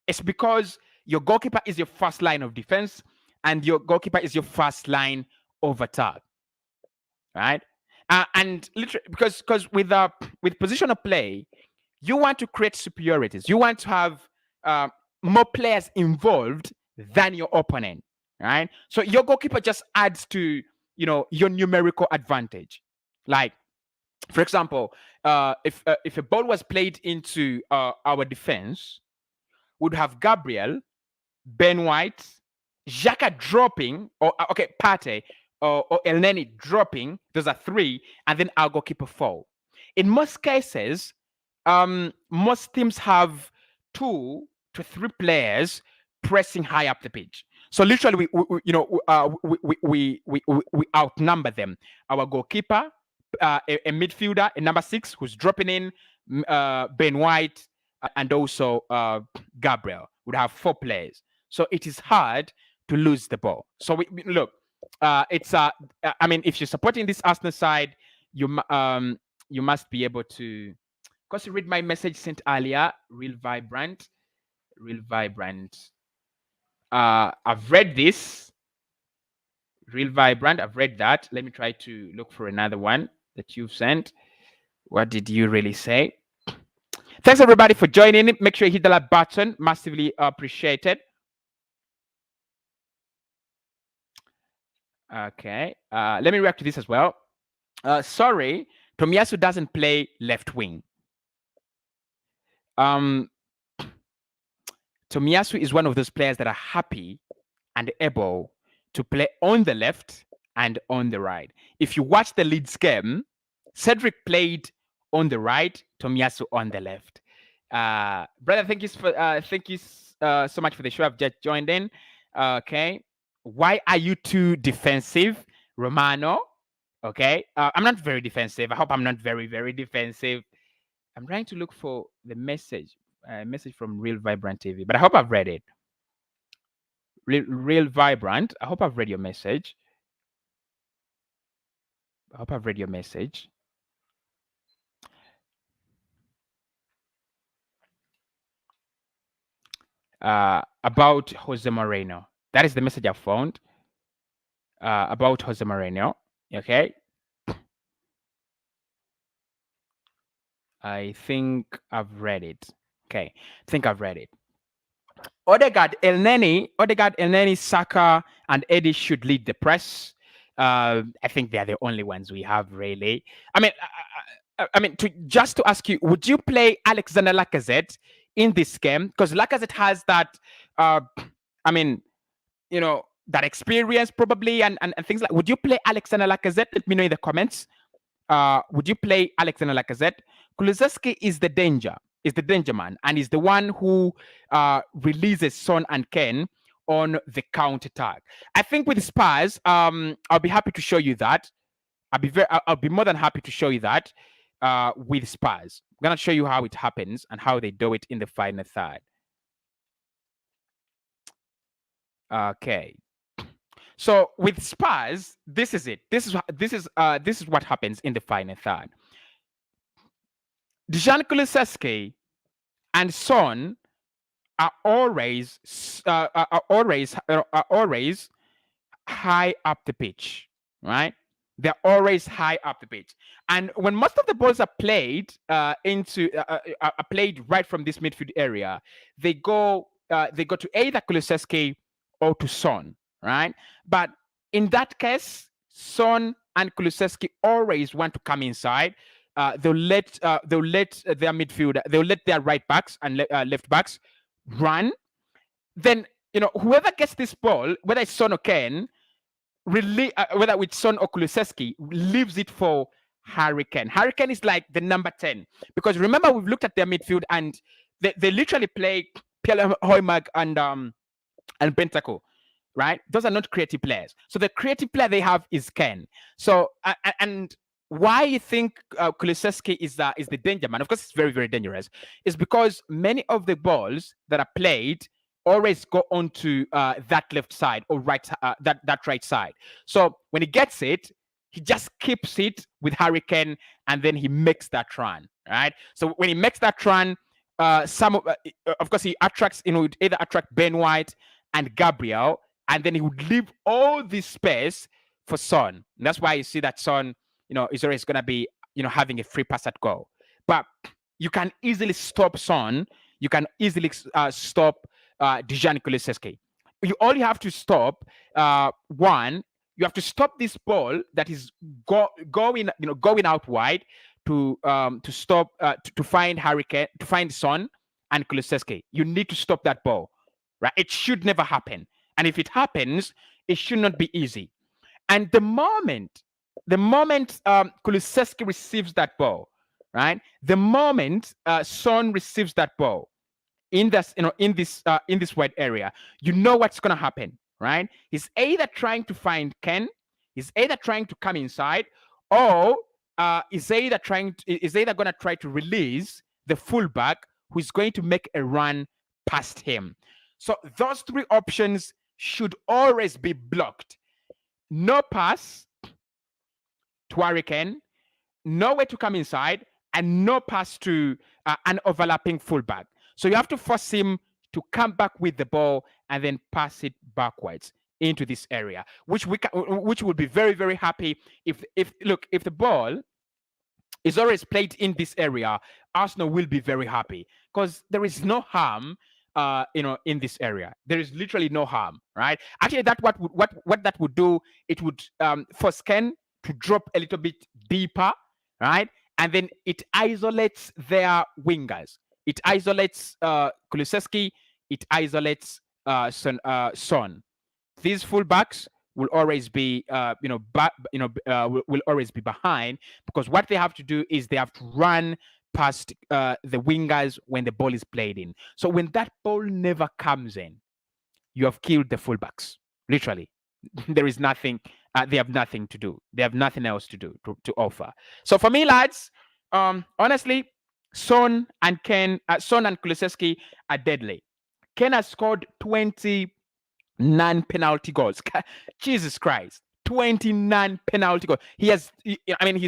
It's because your goalkeeper is your first line of defense, and your goalkeeper is your first line of attack, right? And literally, because with positional play, you want to create superiorities. You want to have more players involved than your opponent, right? So your goalkeeper just adds to your numerical advantage. Like, for example, if a ball was played into our defense, would have Gabriel, Ben White, Xhaka dropping, or Partey, or El Neni dropping. Those are 3, and then our goalkeeper 4. In most cases, most teams have 2 to 3 players pressing high up the pitch. So literally, we outnumber them. Our goalkeeper, a midfielder, a number 6 who's dropping in, Ben White, and also Gabriel would have 4 players. So it is hard to lose the ball. So look, it's I mean, if you're supporting this Arsenal side, you must be able to. Because you read my message sent earlier, real vibrant. I've read this. Real vibrant. I've read that. Let me try to look for another one that you've sent. What did you really say? Thanks everybody for joining. Make sure you hit the like button. Massively appreciated. Okay. Let me react to this as well. Sorry, Tomiyasu doesn't play left wing. Tomiyasu is one of those players that are happy and able to play on the left and on the right. If you watch the Leeds game, Cedric played on the right, Tomiyasu on the left. Brother, thank you so much for the show. I've just joined in. Okay. Why are you too defensive, Romano? Okay, I'm not very defensive. I hope I'm not very, very defensive. I'm trying to look for the message from Real Vibrant TV, but I hope I've read it. Real Vibrant, I hope I've read your message. I hope I've read your message. About Jose Moreno. That is the message I found about Jose Moreno. Okay. I think I've read it. Okay. I think I've read it. Odegaard, Elneny, Saka, and Eddie should lead the press. I think they're the only ones we have, really. Just to ask you, would you play Alexander Lacazette in this game? Because Lacazette has that, I mean, that experience probably, and things like. Would you play Alexander Lacazette? Let me know in the comments. Would you play Alexander Lacazette? Kulusevski is the danger man, and is the one who releases Son and Ken on the counter attack. I think with Spurs, I'll be happy to show you that. I'll be more than happy to show you that with Spurs. I'm gonna show you how it happens and how they do it in the final third. Okay. So with Spurs, this is it. This is what happens in the final third. Dejan Kulusevski and Son are always high up the pitch, right? They're always high up the pitch, and when most of the balls are played are played right from this midfield area, they go to either Kulusevski or to Son, right? But in that case, Son and Kulusevski always want to come inside. They'll let their midfielder, they'll let their right backs and left backs run. Then whoever gets this ball, whether it's Son or Ken, whether with Son or Kulusevski, leaves it for Harry Kane. Harry Kane is like the number 10, because remember we've looked at their midfield and they literally play Pierre Hoiberg and Bentancur, right? Those are not creative players. So the creative player they have is Ken. So and why you think Kulusevski is the danger man? Of course, it's very, very dangerous. Is because many of the balls that are played always go onto that left side or right that right side. So when he gets it, he just keeps it with Harry Kane, and then he makes that run, right? So when he makes that run, of course he attracts, would either attract Ben White and Gabriel, and then he would leave all this space for Son. And that's why you see that Son, is always going to be, having a free pass at goal. But you can easily stop Son. You can easily stop Dejan Kulusevski. All you have to stop, one, you have to stop this ball that is going out wide to stop to find Harry Kane, to find Son and Kulusevski. You need to stop that ball, right? It should never happen, and if it happens, it should not be easy. And the moment Kulusevski receives that ball, right? The moment Son receives that ball in this wide area, what's gonna happen, right? He's either trying to find Ken, he's either trying to come inside, or is either gonna try to release the fullback who is going to make a run past him. So those three options should always be blocked. No pass to Harry Kane, no way to come inside, and no pass to an overlapping fullback. So you have to force him to come back with the ball and then pass it backwards into this area, which would be very, very happy if the ball is always played in this area, Arsenal will be very happy, because there is no harm in this area. There is literally no harm, right? Actually, what that would do, it would force Ken to drop a little bit deeper, right? And then it isolates their wingers. It isolates Kulusevski. It isolates Son. These fullbacks will always be, will always be behind, because what they have to do is they have to run past the wingers when the ball is played in. So when that ball never comes in, you have killed the fullbacks. Literally, there is nothing. They have nothing to do. They have nothing else to do to offer. So for me, lads, honestly, Son and Kulusevski are deadly. Ken has scored 29 penalty goals. Jesus Christ, 29 penalty goals. He's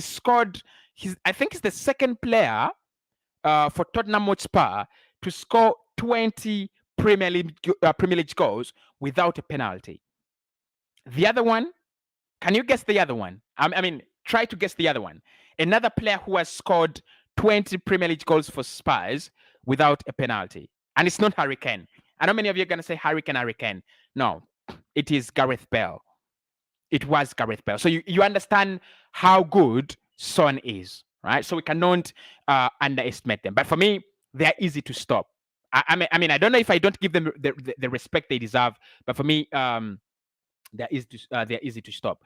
scored. I think he's the second player for Tottenham Hotspur to score 20 Premier League goals without a penalty. The other one, can you guess the other one? Try to guess the other one. Another player who has scored 20 Premier League goals for Spurs without a penalty. And it's not Harry Kane. I know many of you are going to say Harry Kane. No, it is Gareth Bale. It was Gareth Bale. So you understand how good Son is, right? So we cannot underestimate them. But for me, they're easy to stop. I don't know if I don't give them the respect they deserve, but for me, they're easy to stop.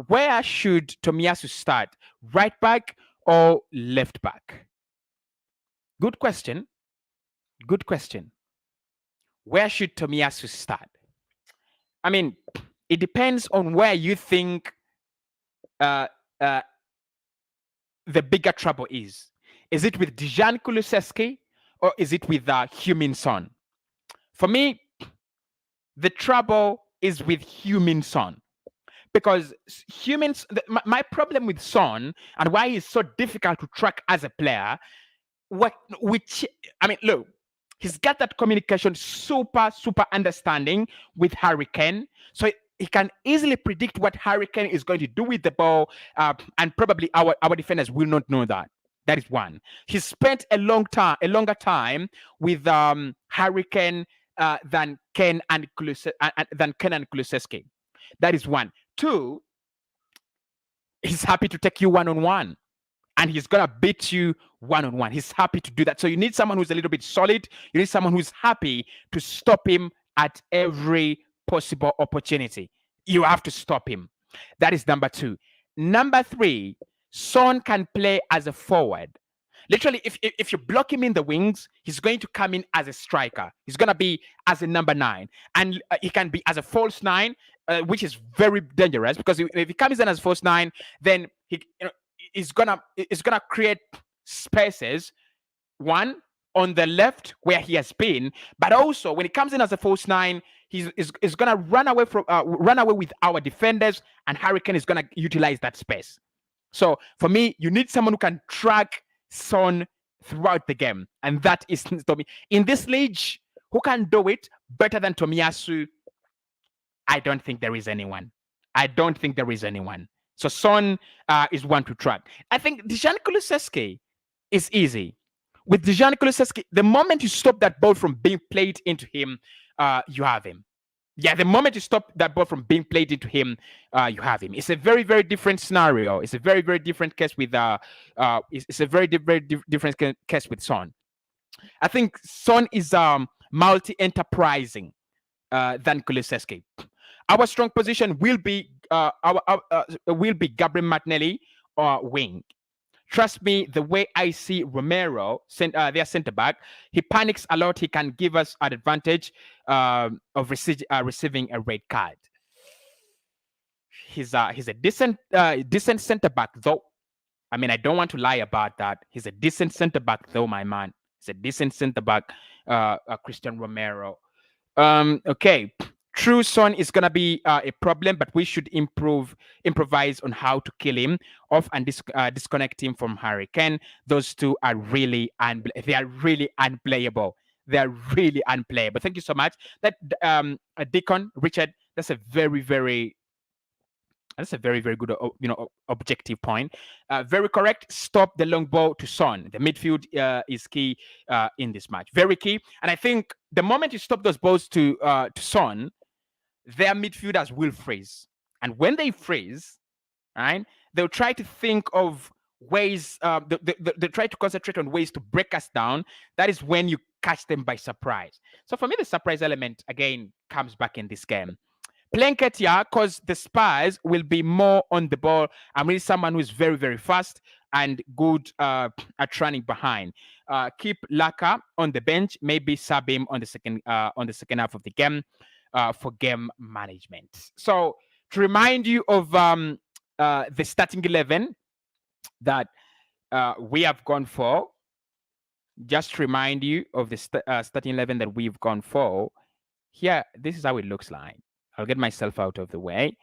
Where should Tomiyasu start? Right back or left back? Good question. Good question. Where should Tomiyasu start? It depends on where you think the bigger trouble is. Is it with Dejan Kulusevski or is it with Heung-min Son? For me, the trouble is with Heung-min Son. Because my problem with Son and why he's so difficult to track as a player, look, he's got that communication super understanding with Harry Kane. So he can easily predict what Harry Kane is going to do with the ball, and probably our defenders will not know that. That is one. He spent a longer time with Harry Kane than Ken and Kulusevski. That is one. Two, he's happy to take you one-on-one. And he's going to beat you one-on-one. He's happy to do that. So you need someone who's a little bit solid. You need someone who's happy to stop him at every possible opportunity. You have to stop him. That is number two. Number three, Son can play as a forward. Literally, if you block him in the wings, he's going to come in as a striker. He's going to be as a number 9. And he can be as a false 9, which is very dangerous, because if he comes in as a false 9, then he's gonna create spaces, one on the left where he has been, but also when he comes in as a false 9, he's gonna run away with our defenders, and Harry Kane is gonna utilize that space. So for me, you need someone who can track Son throughout the game, and that is Tomi. In this league, who can do it better than Tomiyasu? I don't think there is anyone. So Son is one to track. I think Dejan Kulusevski is easy. With Dejan Kulusevski, the moment you stop that ball from being played into him, you have him. Yeah, the moment you stop that ball from being played into him, you have him. It's a very, very different scenario. It's a very, very different case with different case with Son. I think Son is multi-enterprising than Kulusevski. Our strong position will be Gabriel Martinelli wing. Trust me, the way I see Romero, their centre back, he panics a lot. He can give us an advantage of receiving a red card. He's a decent centre back, though. I don't want to lie about that. He's a decent centre back, though, my man. He's a decent centre back, Christian Romero. Okay. True, Son is gonna be a problem, but we should improvise on how to kill him off and disconnect him from Harry Kane. Those two are really unplayable. They are really unplayable. Thank you so much. That Deacon Richard, that's a very, very good objective point. Very correct. Stop the long ball to Son. The midfield is key in this match. Very key. And I think the moment you stop those balls to Son, their midfielders will freeze. And when they freeze, right, they'll try to think of ways, they try to concentrate on ways to break us down. That is when you catch them by surprise. So for me, the surprise element, again, comes back in this game. Playing Ketia, because the Spurs will be more on the ball. I'm really someone who is very, very fast and good at running behind. Keep Laka on the bench, maybe sub him on the second half of the game. for game management. So to remind you of the starting 11 that we have gone for, just remind you of the starting 11 that we've gone for. Here, this is how it looks like. I'll get myself out of the way.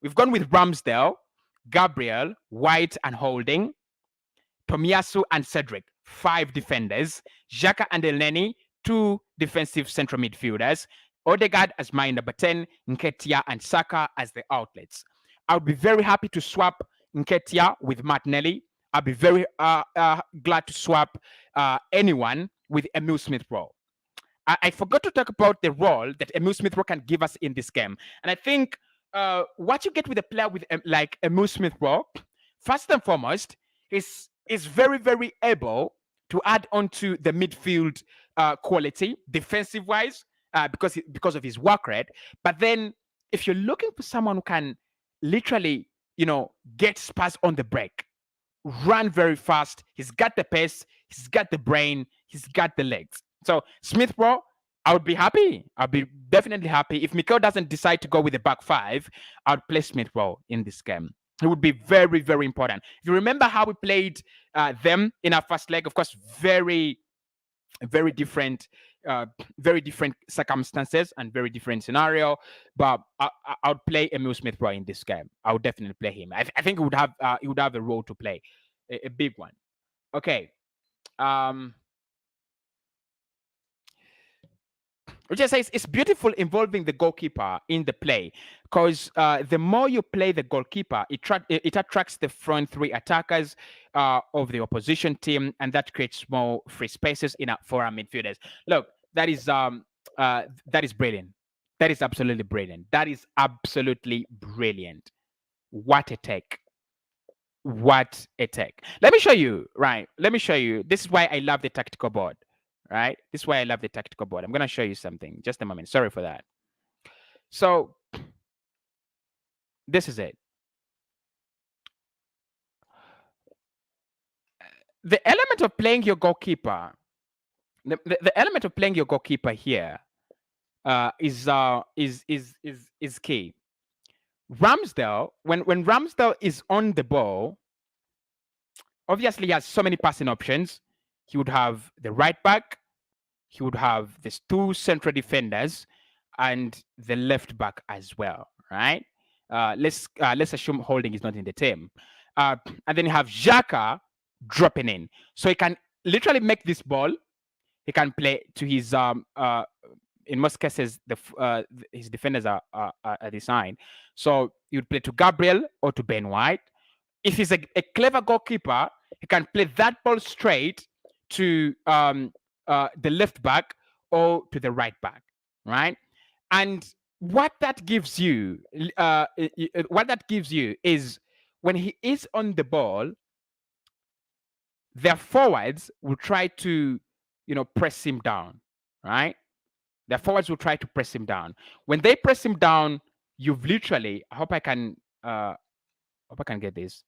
We've gone with Ramsdale, Gabriel, White, and Holding, Tomiyasu and Cedric, 5 defenders, Xhaka and Elneny, 2 defensive central midfielders, Odegaard as my number 10, Nketiah and Saka as the outlets. I would be very happy to swap Nketiah with Martinelli. I'll be very glad to swap anyone with Emil Smith-Rowe. I forgot to talk about the role that Emil Smith-Rowe can give us in this game. And I think what you get with a player with like Emil Smith-Rowe, first and foremost, is very, very able to add on to the midfield quality, defensive-wise, because of his work rate. But then if you're looking for someone who can literally, get Spurs on the break, run very fast, he's got the pace, he's got the brain, he's got the legs. So Smith-Rowe, I would be happy. I'll be definitely happy. If Mikel doesn't decide to go with the back 5, I would play Smith-Rowe in this game. It would be very, very important. If you remember how we played them in our first leg, of course, very, very different circumstances and very different scenario. But I would play Emil Smith-Rowe in this game. I would definitely play him. I think he would have a role to play, a big one. Okay. Which I say it's beautiful involving the goalkeeper in the play, because the more you play the goalkeeper, it attracts the front 3 attackers of the opposition team, and that creates more free spaces for our midfielders. Look, that is brilliant. That is absolutely brilliant. That is absolutely brilliant. What a take. What a take. Let me show you, right? Let me show you. This is why I love the tactical board. Right? This is why I love the tactical board. I'm going to show you something. Just a moment. Sorry for that. So, this is it. The element of playing your goalkeeper, the element of playing your goalkeeper here is key. Ramsdale, when Ramsdale is on the ball, obviously he has so many passing options. He would have the right back, he would have these 2 central defenders, and the left back as well, right? Let's assume Holding is not in the team, and then you have Xhaka dropping in, so he can literally make this ball. He can play to his in most cases his defenders are designed, so you'd play to Gabriel or to Ben White. If he's a clever goalkeeper, he can play that ball straight to the left back or to the right back, right? And what that gives you is when he is on the ball, their forwards will try to, press him down, right? Their forwards will try to press him down. When they press him down, you've literally, I hope I can get this.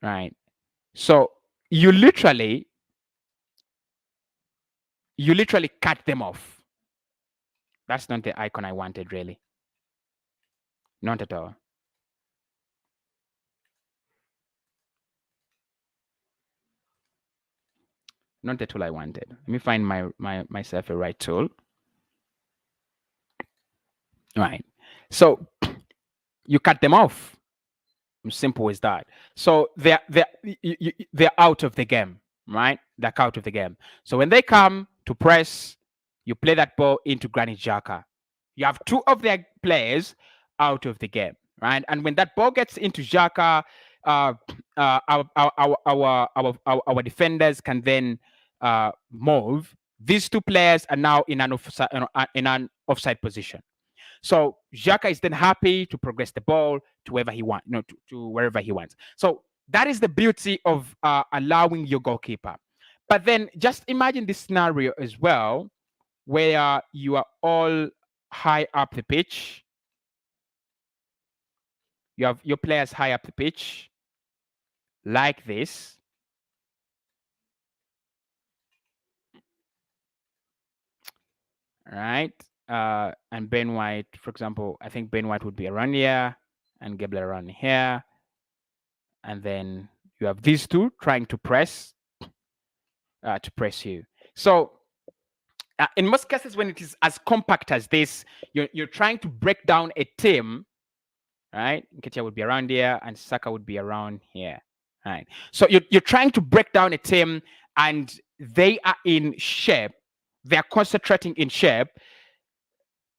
Right. So you literally cut them off. That's not the icon I wanted, really. Not at all. Not the tool I wanted. Let me find myself a right tool. Right. So you cut them off. Simple as that. So they're out of the game, right? They're out of the game. So when they come to press, you play that ball into Granit Xhaka. You have 2 of their players out of the game, right? And when that ball gets into Xhaka, our defenders can then move. These 2 players are now in an offside position. So Xhaka is then happy to progress the ball to wherever he wants, to wherever he wants. So that is the beauty of allowing your goalkeeper. But then just imagine this scenario as well, where you are all high up the pitch. You have your players high up the pitch, like this. right? And Ben White, for example, I think Ben White would be around here and Gebler around here. And then you have these two trying to press you. So in most cases, when it is as compact as this, you're trying to break down a team, right? Nketiah would be around here and Saka would be around here, right? So you're trying to break down a team and they are in shape. They're concentrating in shape.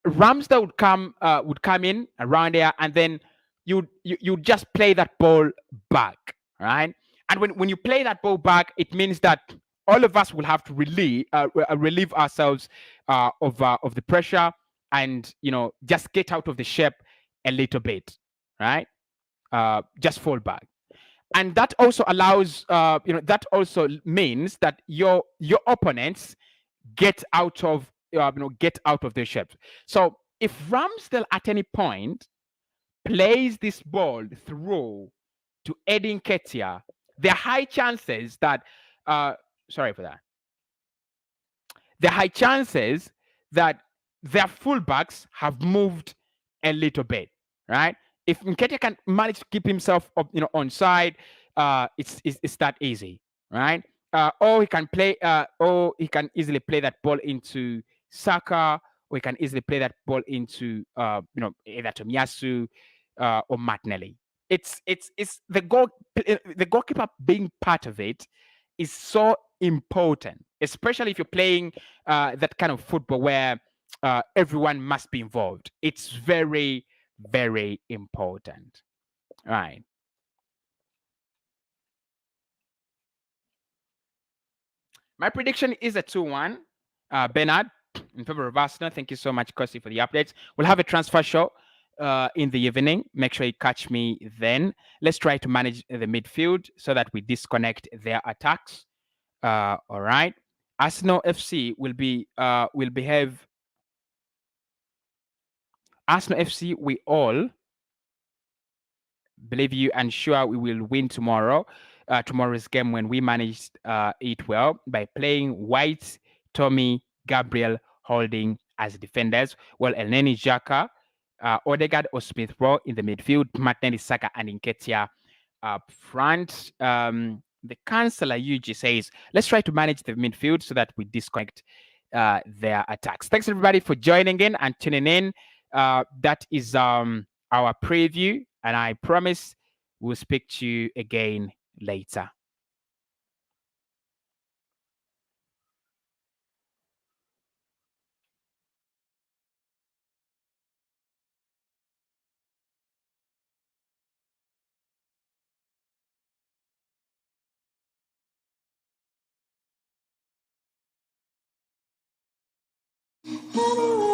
Ramsdale would come in around there, and then you just play that ball back, right? And when you play that ball back, it means that all of us will have to relieve ourselves of the pressure, and just get out of the shape a little bit, right? Just fall back, and that also allows that also means that your opponents get out of their shapes. So if Ramsdale at any point plays this ball through to Edin Nketiah, there are high chances that sorry for that. There are high chances that their fullbacks have moved a little bit, right? If Nketiah can manage to keep himself up, on side, it's that easy, right? Or he can play, or he can easily play that ball into Saka, or he can easily play that ball into, either Tomiyasu or Martinelli. It's the goalkeeper being part of it is so important, especially if you're playing that kind of football where everyone must be involved. It's very, very important. All right. My prediction is a 2-1. Bernard, in favor of Arsenal. Thank you so much, Cossy, for the updates. We'll have a transfer show in the evening. Make sure you catch me then. Let's try to manage the midfield so that we disconnect their attacks. All right. Arsenal FC will behave. Arsenal FC, we all believe you and sure we will win tomorrow's game when we managed it well by playing White, Tommy, Gabriel, Holding as defenders, while Elneny Xhaka, Odegaard or Smith Rowe in the midfield, Martinelli, Saka and Nketiah up front. The Chancellor UG says, let's try to manage the midfield so that we disconnect their attacks. Thanks everybody for joining in and tuning in. That is our preview, and I promise we'll speak to you again later. Anyway.